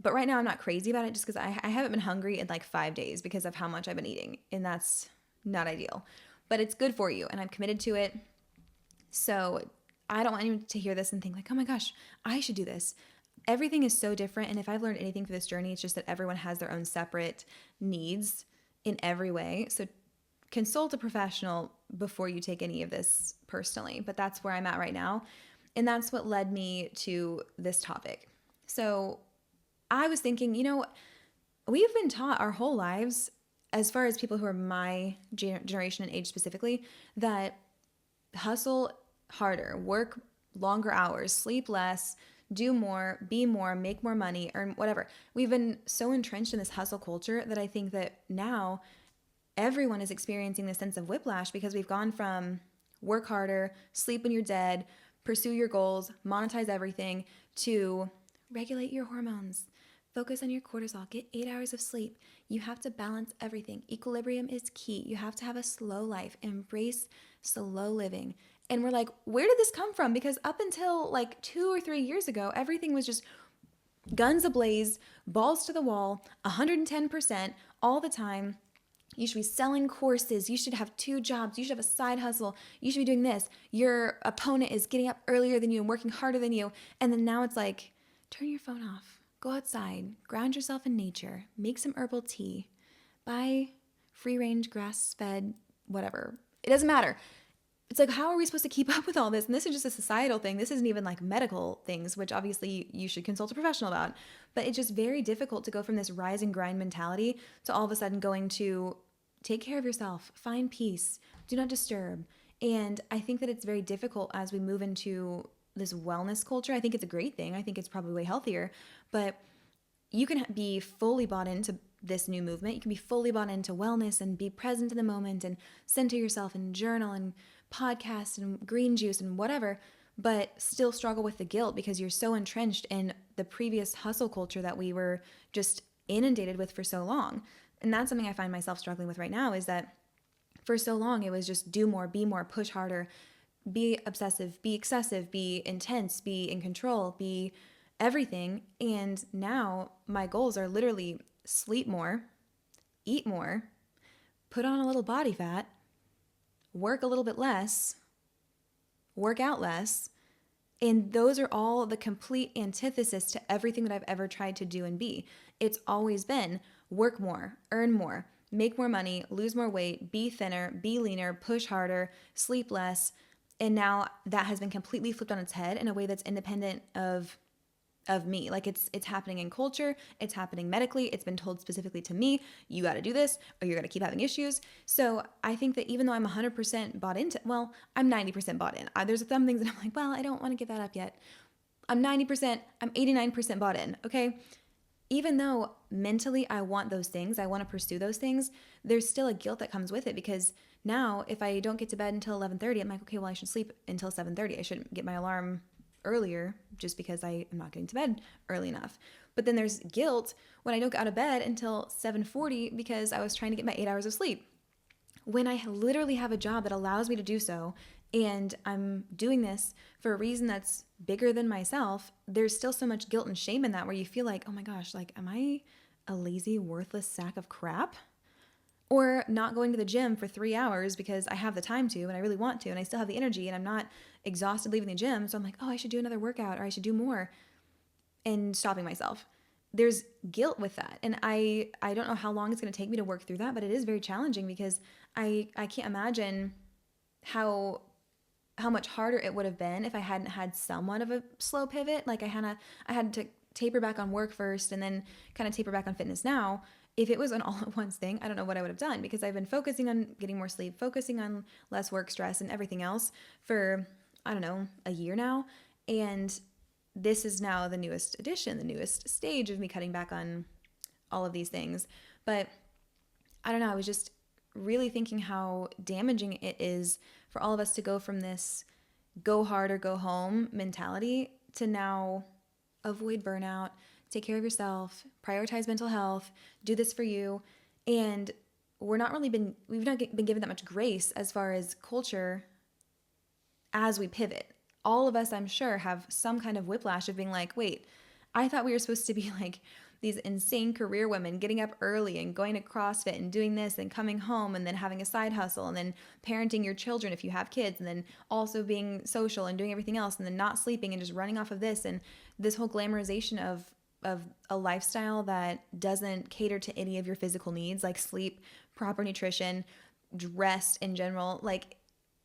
But right now I'm not crazy about it just because I haven't been hungry in like 5 days because of how much I've been eating, and that's not ideal. But it's good for you, and I'm committed to it. So I don't want anyone to hear this and think like, oh my gosh, I should do this. Everything is so different. And if I've learned anything for this journey, it's just that everyone has their own separate needs in every way. So consult a professional before you take any of this personally. But that's where I'm at right now. And that's what led me to this topic. So I was thinking, we've been taught our whole lives, as far as people who are my generation and age specifically, that hustle harder, work longer hours, sleep less, do more, be more, make more money, earn whatever. We've been so entrenched in this hustle culture that I think that now everyone is experiencing this sense of whiplash because we've gone from work harder, sleep when you're dead, pursue your goals, monetize everything, to regulate your hormones, focus on your cortisol, get 8 hours of sleep. You have to balance everything. Equilibrium is key. You have to have a slow life, embrace slow living. And we're like, where did this come from? Because up until like 2 or 3 years ago, everything was just guns ablaze, balls to the wall, 110% all the time. You should be selling courses. You should have 2 jobs. You should have a side hustle. You should be doing this. Your opponent is getting up earlier than you and working harder than you. And then now it's like, turn your phone off. Go outside. Ground yourself in nature. Make some herbal tea. Buy free-range, grass-fed, whatever. It doesn't matter. It's like, how are we supposed to keep up with all this? And this is just a societal thing. This isn't even like medical things, which obviously you should consult a professional about. But it's just very difficult to go from this rise and grind mentality to all of a sudden going to take care of yourself, find peace, do not disturb. And I think that it's very difficult as we move into this wellness culture. I think it's a great thing. I think it's probably way healthier. But you can be fully bought into this new movement. You can be fully bought into wellness and be present in the moment and center yourself and journal and podcast and green juice and whatever, but still struggle with the guilt because you're so entrenched in the previous hustle culture that we were just inundated with for so long. And that's something I find myself struggling with right now, is that for so long it was just do more, be more, push harder, be obsessive, be excessive, be intense, be in control, be everything. And now my goals are literally sleep more, eat more, put on a little body fat, work a little bit less, work out less. And those are all the complete antithesis to everything that I've ever tried to do and be. It's always been work more, earn more, make more money, lose more weight, be thinner, be leaner, push harder, sleep less. And now that has been completely flipped on its head in a way that's independent of me. Like it's happening in culture, it's happening medically, it's been told specifically to me, you got to do this or you're going to keep having issues. So I think that even though I'm 100% bought into, well, I'm 90% bought in. There's some things that I'm like, well, I don't want to give that up yet. I'm 90%, I'm 89% bought in, okay? Even though mentally I want those things, I want to pursue those things, there's still a guilt that comes with it, because now if I don't get to bed until 11:30, I'm like, okay, well, I should sleep until 7:30. I shouldn't get my alarm earlier just because I am not getting to bed early enough. But then there's guilt when I don't get out of bed until 7:40 because I was trying to get my 8 hours of sleep. When I literally have a job that allows me to do so, and I'm doing this for a reason that's bigger than myself, there's still so much guilt and shame in that, where you feel like, oh my gosh, like, am I a lazy, worthless sack of crap? Or not going to the gym for 3 hours because I have the time to and I really want to and I still have the energy and I'm not exhausted leaving the gym. So I'm like, oh, I should do another workout or I should do more, and stopping myself. There's guilt with that. And I don't know how long it's going to take me to work through that, but it is very challenging because I can't imagine how much harder it would have been if I hadn't had somewhat of a slow pivot. Like I had to taper back on work first and then kind of taper back on fitness now. If it was an all at once thing, I don't know what I would have done, because I've been focusing on getting more sleep, focusing on less work stress and everything else for, I don't know, a year now. And this is now the newest addition, the newest stage of me cutting back on all of these things. But I don't know, I was just really thinking how damaging it is for all of us to go from this go hard or go home mentality to now avoid burnout, take care of yourself, prioritize mental health, do this for you. And we've not been given that much grace as far as culture as we pivot. All of us, I'm sure, have some kind of whiplash of being like, wait, I thought we were supposed to be like these insane career women, getting up early and going to CrossFit and doing this and coming home and then having a side hustle and then parenting your children if you have kids and then also being social and doing everything else and then not sleeping and just running off of this, and this whole glamorization of a lifestyle that doesn't cater to any of your physical needs, like sleep, proper nutrition, rest in general. Like,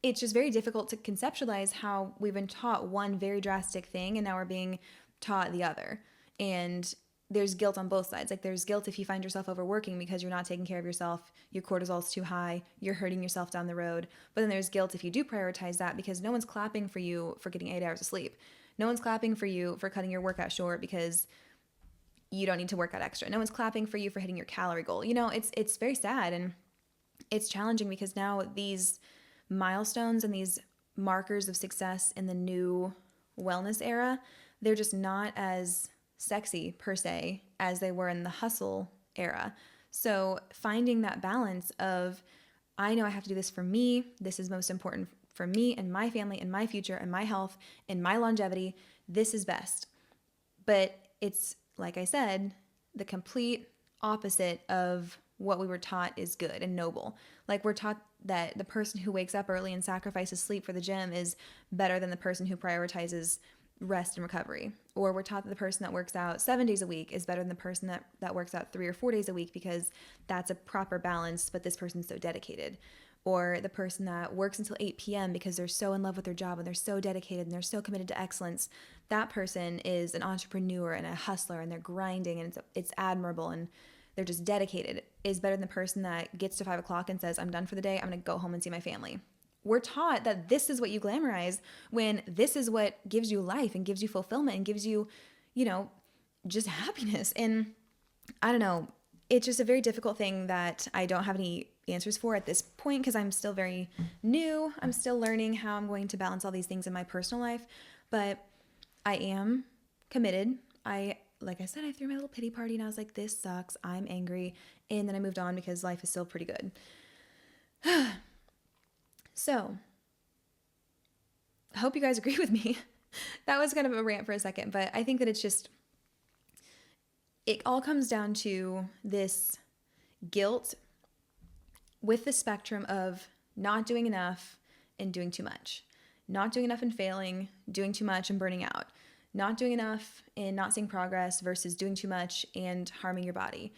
it's just very difficult to conceptualize how we've been taught one very drastic thing and now we're being taught the other. And there's guilt on both sides. Like, there's guilt if you find yourself overworking because you're not taking care of yourself, your cortisol's too high, you're hurting yourself down the road. But then there's guilt if you do prioritize that, because no one's clapping for you for getting 8 hours of sleep. No one's clapping for you for cutting your workout short because you don't need to work out extra. No one's clapping for you for hitting your calorie goal. You know, it's very sad and it's challenging, because now these milestones and these markers of success in the new wellness era, they're just not as sexy per se as they were in the hustle era. So finding that balance of, I know I have to do this for me. This is most important for me and my family and my future and my health and my longevity. This is best. But it's, like I said, the complete opposite of what we were taught is good and noble. Like, we're taught that the person who wakes up early and sacrifices sleep for the gym is better than the person who prioritizes rest and recovery. Or we're taught that the person that works out 7 days a week is better than the person that works out 3 or 4 days a week, because that's a proper balance, but this person's so dedicated. Or the person that works until 8 p.m. because they're so in love with their job and they're so dedicated and they're so committed to excellence. That person is an entrepreneur and a hustler and they're grinding and it's admirable and they're just dedicated, is better than the person that gets to 5 o'clock and says, I'm done for the day, I'm going to go home and see my family. We're taught that this is what you glamorize, when this is what gives you life and gives you fulfillment and gives you, you know, just happiness. And I don't know, it's just a very difficult thing that I don't have any answers for at this point, because I'm still very new. I'm still learning how I'm going to balance all these things in my personal life, but I am committed. Like I said, I threw my little pity party and I was like, this sucks, I'm angry. And then I moved on because life is still pretty good. So, I hope you guys agree with me. That was kind of a rant for a second, but I think that it all comes down to this guilt with the spectrum of not doing enough and doing too much, not doing enough and failing, doing too much and burning out, not doing enough and not seeing progress versus doing too much and harming your body.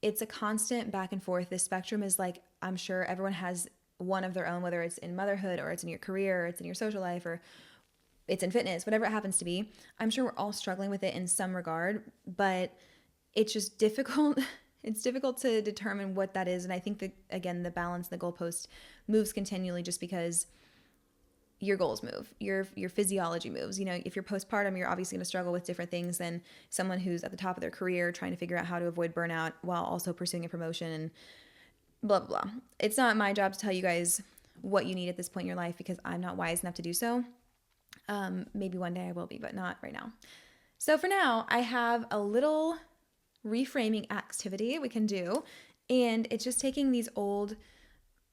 It's a constant back and forth. This spectrum is like, I'm sure everyone has one of their own, whether it's in motherhood or it's in your career or it's in your social life or it's in fitness, whatever it happens to be. I'm sure we're all struggling with it in some regard, but it's just difficult. It's difficult to determine what that is. And I think that, again, the balance, the goalpost moves continually just because your goals move, your physiology moves. You know, if you're postpartum, you're obviously going to struggle with different things than someone who's at the top of their career trying to figure out how to avoid burnout while also pursuing a promotion and blah, blah, blah. It's not my job to tell you guys what you need at this point in your life because I'm not wise enough to do so. Maybe one day I will be, but not right now. So for now, I have a little reframing activity we can do. And it's just taking these old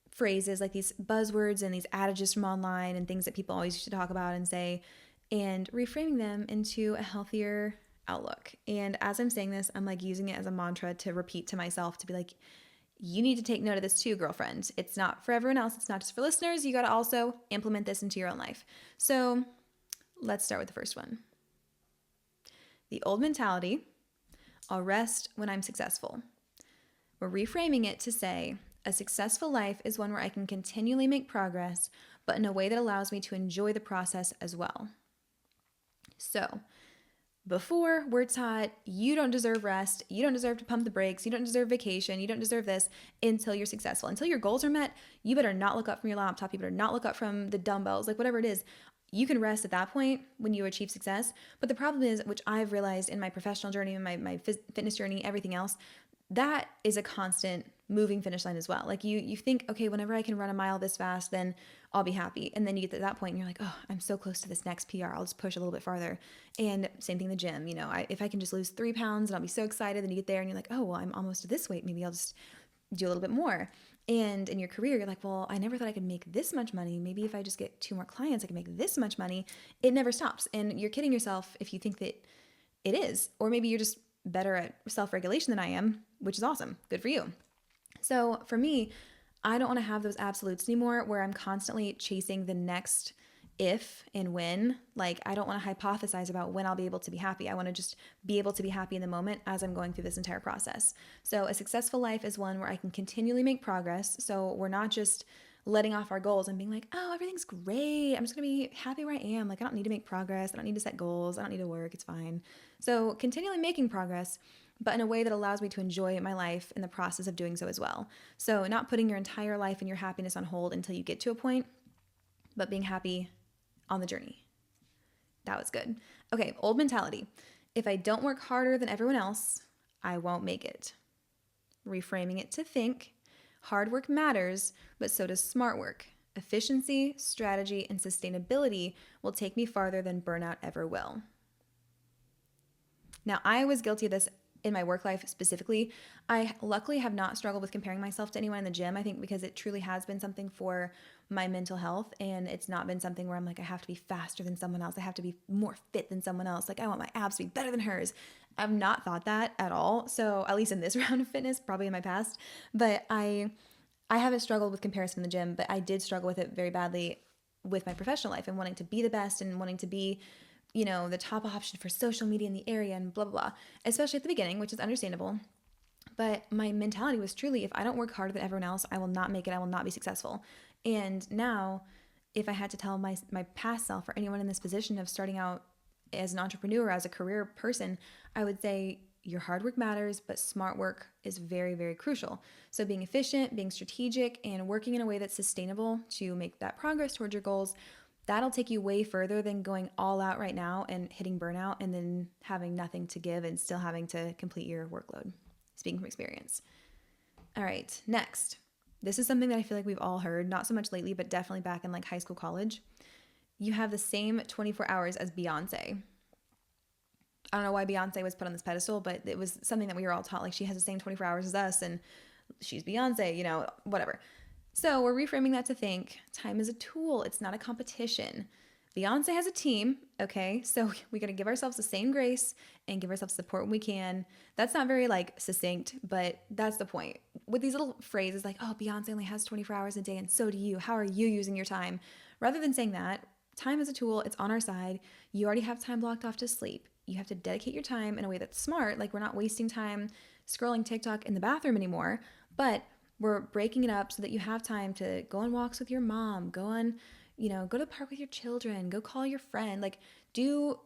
phrases, like these buzzwords and these adages from online and things that people always used to talk about and say, and reframing them into a healthier outlook. And as I'm saying this, I'm like using it as a mantra to repeat to myself to be like, you need to take note of this too, girlfriend. It's not for everyone else. It's not just for listeners. You got to also implement this into your own life. So let's start with the first one. The old mentality, I'll rest when I'm successful. We're reframing it to say, a successful life is one where I can continually make progress, but in a way that allows me to enjoy the process as well. So, before we're taught you don't deserve rest, you don't deserve to pump the brakes, you don't deserve vacation, you don't deserve this until you're successful. Until your goals are met, you better not look up from your laptop, you better not look up from the dumbbells, like whatever it is. You can rest at that point when you achieve success. But the problem is, which I've realized in my professional journey, in my fitness journey, everything else, that is a constant moving finish line as well. Like you think, okay, whenever I can run a mile this fast, then I'll be happy. And then you get to that point and you're like, oh, I'm so close to this next PR. I'll just push a little bit farther. And same thing in the gym. You know, if I can just lose 3 pounds and I'll be so excited. Then you get there and you're like, oh, well, I'm almost to this weight. Maybe I'll just do a little bit more. And in your career, you're like, well, I never thought I could make this much money. Maybe if I just get 2 more clients, I can make this much money. It never stops. And you're kidding yourself if you think that it is. Or maybe you're just better at self-regulation than I am, which is awesome. Good for you. So for me, I don't want to have those absolutes anymore where I'm constantly chasing the next if and when. Like, I don't want to hypothesize about when I'll be able to be happy. I want to just be able to be happy in the moment as I'm going through this entire process. So a successful life is one where I can continually make progress. So we're not just letting off our goals and being like, oh, everything's great. I'm just going to be happy where I am. Like, I don't need to make progress. I don't need to set goals. I don't need to work. It's fine. So continually making progress, but in a way that allows me to enjoy my life in the process of doing so as well. So not putting your entire life and your happiness on hold until you get to a point, but being happy on the journey. That was good. Okay, old mentality. If I don't work harder than everyone else, I won't make it. Reframing it to think, hard work matters, but so does smart work. Efficiency, strategy, and sustainability will take me farther than burnout ever will. Now, I was guilty of this in my work life specifically. I luckily have not struggled with comparing myself to anyone in the gym, I think because it truly has been something for my mental health, and it's not been something where I'm like, I have to be faster than someone else. I have to be more fit than someone else. Like, I want my abs to be better than hers. I've not thought that at all. So at least in this round of fitness, probably in my past, but I haven't struggled with comparison in the gym, but I did struggle with it very badly with my professional life and wanting to be the best and wanting to be, you know, the top option for social media in the area and blah, blah, blah, especially at the beginning, which is understandable. But my mentality was truly, if I don't work harder than everyone else, I will not make it. I will not be successful. And now, if I had to tell my past self or anyone in this position of starting out as an entrepreneur, as a career person, I would say your hard work matters, but smart work is very, very crucial. So being efficient, being strategic, and working in a way that's sustainable to make that progress towards your goals, that'll take you way further than going all out right now and hitting burnout and then having nothing to give and still having to complete your workload. Speaking from experience. All right, next. This is something that I feel like we've all heard, not so much lately, but definitely back in like high school, college. You have the same 24 hours as Beyonce. I don't know why Beyonce was put on this pedestal, but it was something that we were all taught, like she has the same 24 hours as us and she's Beyonce, you know, whatever. So we're reframing that to think time is a tool. It's not a competition. Beyonce has a team, okay? So we got to give ourselves the same grace and give ourselves support when we can. That's not very like succinct, but that's the point. With these little phrases like, oh, Beyonce only has 24 hours a day and so do you. How are you using your time? Rather than saying that, time is a tool, it's on our side. You already have time blocked off to sleep. You have to dedicate your time in a way that's smart, like we're not wasting time scrolling TikTok in the bathroom anymore, but we're breaking it up so that you have time to go on walks with your mom, go to the park with your children, go call your friend, like do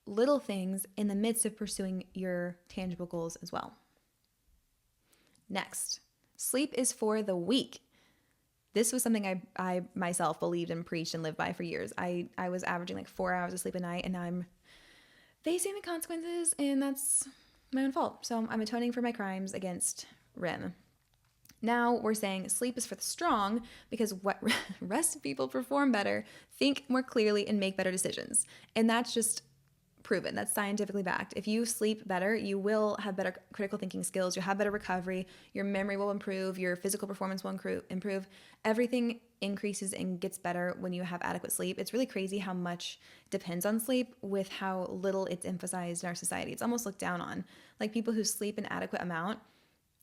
little things in the midst of pursuing your tangible goals as well. Next, sleep is for the weak. This was something I myself believed and preached and lived by for years. I was averaging like 4 hours of sleep a night, and now I'm facing the consequences, and that's my own fault. So I'm atoning for my crimes against REM. Now we're saying sleep is for the strong because what rest people perform better, think more clearly, and make better decisions. And that's just proven. That's scientifically backed. If you sleep better, you will have better critical thinking skills. You'll have better recovery. Your memory will improve. Your physical performance will improve. Everything increases and gets better when you have adequate sleep. It's really crazy how much depends on sleep with how little it's emphasized in our society. It's almost looked down on. Like people who sleep an adequate amount,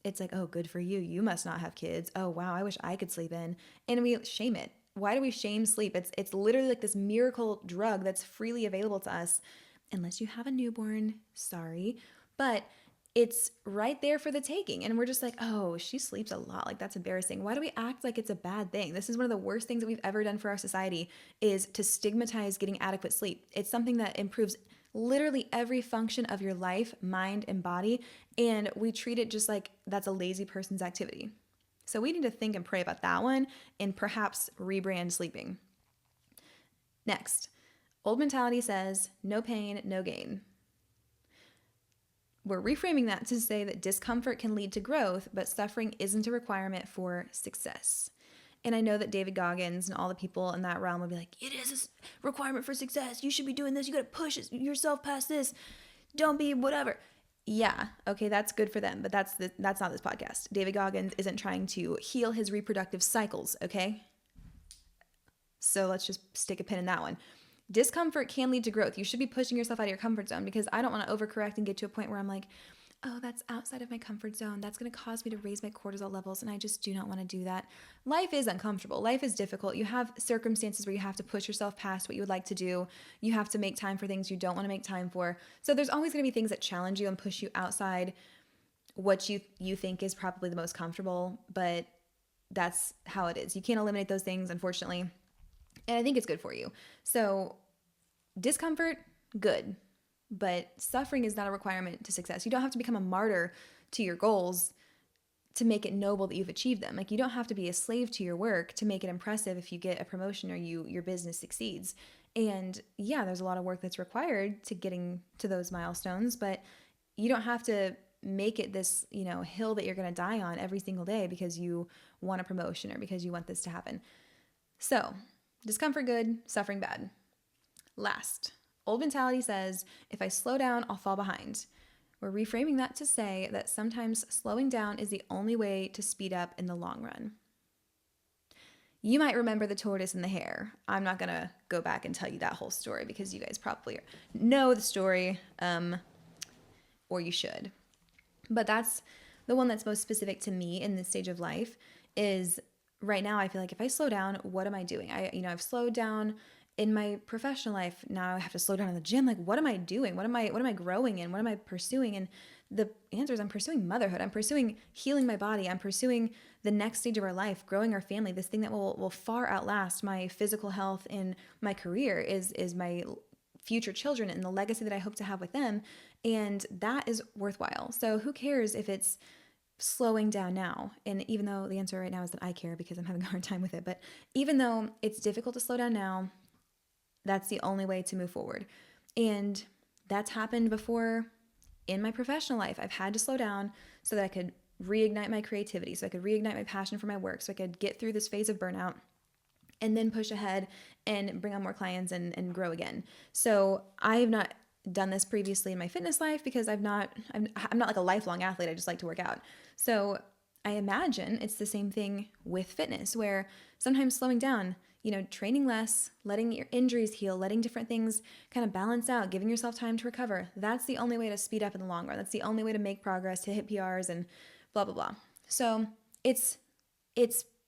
it's like, oh, good for you. You must not have kids. Oh, wow, I wish I could sleep in. And we shame it. Why do we shame sleep? It's literally like this miracle drug that's freely available to us. Unless you have a newborn, sorry. But it's right there for the taking. And we're just like, oh, she sleeps a lot. Like, that's embarrassing. Why do we act like it's a bad thing? This is one of the worst things that we've ever done for our society, is to stigmatize getting adequate sleep. It's something that improves literally every function of your life, mind, and body. And we treat it just like that's a lazy person's activity. So we need to think and pray about that one and perhaps rebrand sleeping. Next, old mentality says, no pain, no gain. We're reframing that to say that discomfort can lead to growth, but suffering isn't a requirement for success. And I know that David Goggins and all the people in that realm would be like, it is a requirement for success. You should be doing this. You got to push yourself past this. Don't be whatever. Yeah, okay, that's good for them, but that's not this podcast. David Goggins isn't trying to heal his reproductive cycles, okay? So let's just stick a pin in that one. Discomfort can lead to growth. You should be pushing yourself out of your comfort zone, because I don't want to overcorrect and get to a point where I'm like, oh, that's outside of my comfort zone. That's going to cause me to raise my cortisol levels, and I just do not want to do that. Life is uncomfortable. Life is difficult. You have circumstances where you have to push yourself past what you would like to do. You have to make time for things you don't want to make time for. So there's always going to be things that challenge you and push you outside what you think is probably the most comfortable, but that's how it is. You can't eliminate those things, unfortunately. And I think it's good for you. So discomfort, good. But suffering is not a requirement to success. You don't have to become a martyr to your goals to make it noble that you've achieved them. Like, you don't have to be a slave to your work to make it impressive if you get a promotion or your business succeeds. And yeah, there's a lot of work that's required to getting to those milestones, but you don't have to make it this, hill that you're going to die on every single day because you want a promotion or because you want this to happen. So, discomfort good, suffering bad. Last, old mentality says, if I slow down, I'll fall behind. We're reframing that to say that sometimes slowing down is the only way to speed up in the long run. You might remember the tortoise and the hare. I'm not going to go back and tell you that whole story because you guys probably know the story, or you should. But that's the one that's most specific to me in this stage of life. Is right now I feel like if I slow down, what am I doing? I've slowed down in my professional life. Now I have to slow down in the gym. Like, what am I doing? What am I growing in? What am I pursuing? And the answer is I'm pursuing motherhood. I'm pursuing healing my body. I'm pursuing the next stage of our life, growing our family. This thing that will far outlast my physical health and my career is my future children and the legacy that I hope to have with them. And that is worthwhile. So who cares if it's slowing down now? And even though the answer right now is that I care because I'm having a hard time with it, but even though it's difficult to slow down now, that's the only way to move forward. And that's happened before in my professional life. I've had to slow down so that I could reignite my creativity, so I could reignite my passion for my work, so I could get through this phase of burnout and then push ahead and bring on more clients and grow again. So I have not done this previously in my fitness life because I'm not like a lifelong athlete. I just like to work out. So I imagine it's the same thing with fitness, where sometimes slowing down, training less, letting your injuries heal, letting different things kind of balance out, giving yourself time to recover. That's the only way to speed up in the long run. That's the only way to make progress, to hit PRs and blah, blah, blah. So it's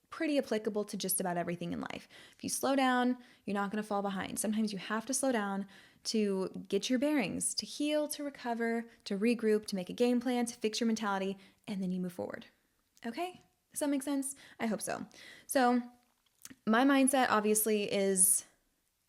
pretty applicable to just about everything in life. If you slow down, you're not going to fall behind. Sometimes you have to slow down to get your bearings, to heal, to recover, to regroup, to make a game plan, to fix your mentality, and then you move forward. Okay? Does that make sense? I hope so. So my mindset obviously is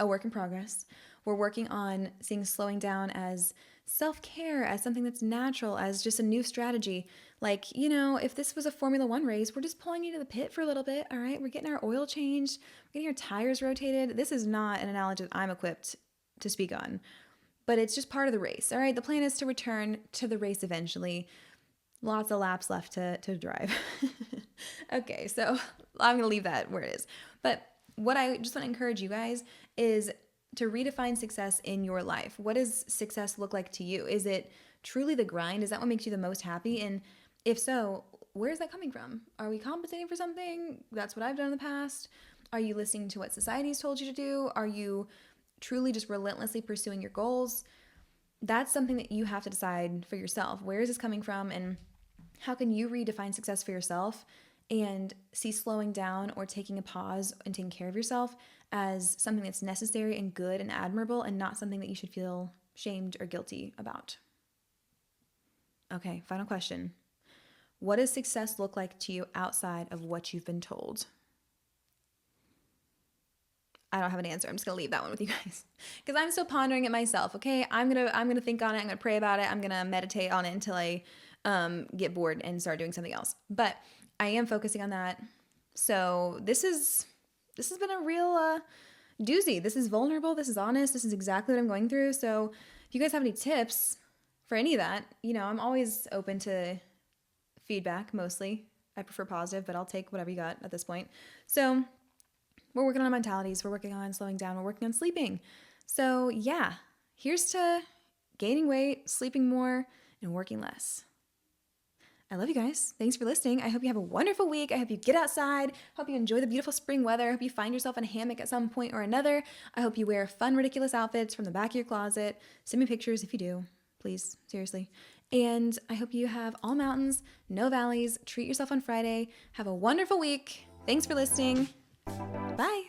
a work in progress. We're working on seeing slowing down as self-care, as something that's natural, as just a new strategy. Like, if this was a Formula One race, we're just pulling you to the pit for a little bit, all right? We're getting our oil changed, we're getting our tires rotated. This is not an analogy that I'm equipped to speak on, but it's just part of the race, all right? The plan is to return to the race eventually. Lots of laps left to drive. Okay, so I'm going to leave that where it is. But what I just want to encourage you guys is to redefine success in your life. What does success look like to you? Is it truly the grind? Is that what makes you the most happy? And if so, where is that coming from? Are we compensating for something? That's what I've done in the past. Are you listening to what society's told you to do? Are you truly just relentlessly pursuing your goals? That's something that you have to decide for yourself. Where is this coming from? And how can you redefine success for yourself and see slowing down or taking a pause and taking care of yourself as something that's necessary and good and admirable, and not something that you should feel shamed or guilty about? Okay, final question. What does success look like to you outside of what you've been told? I don't have an answer. I'm just going to leave that one with you guys because I'm still pondering it myself. Okay. I'm going to think on it. I'm going to pray about it. I'm going to meditate on it until I get bored and start doing something else. But I am focusing on that. So this has been a real doozy. This is vulnerable. This is honest. This is exactly what I'm going through. So if you guys have any tips for any of that, I'm always open to feedback mostly. I prefer positive, but I'll take whatever you got at this point. So we're working on mentalities. We're working on slowing down. We're working on sleeping. So yeah, here's to gaining weight, sleeping more, and working less. I love you guys. Thanks for listening. I hope you have a wonderful week. I hope you get outside. Hope you enjoy the beautiful spring weather. I hope you find yourself in a hammock at some point or another. I hope you wear fun, ridiculous outfits from the back of your closet. Send me pictures if you do. Please, seriously. And I hope you have all mountains, no valleys. Treat yourself on Friday. Have a wonderful week. Thanks for listening. Bye.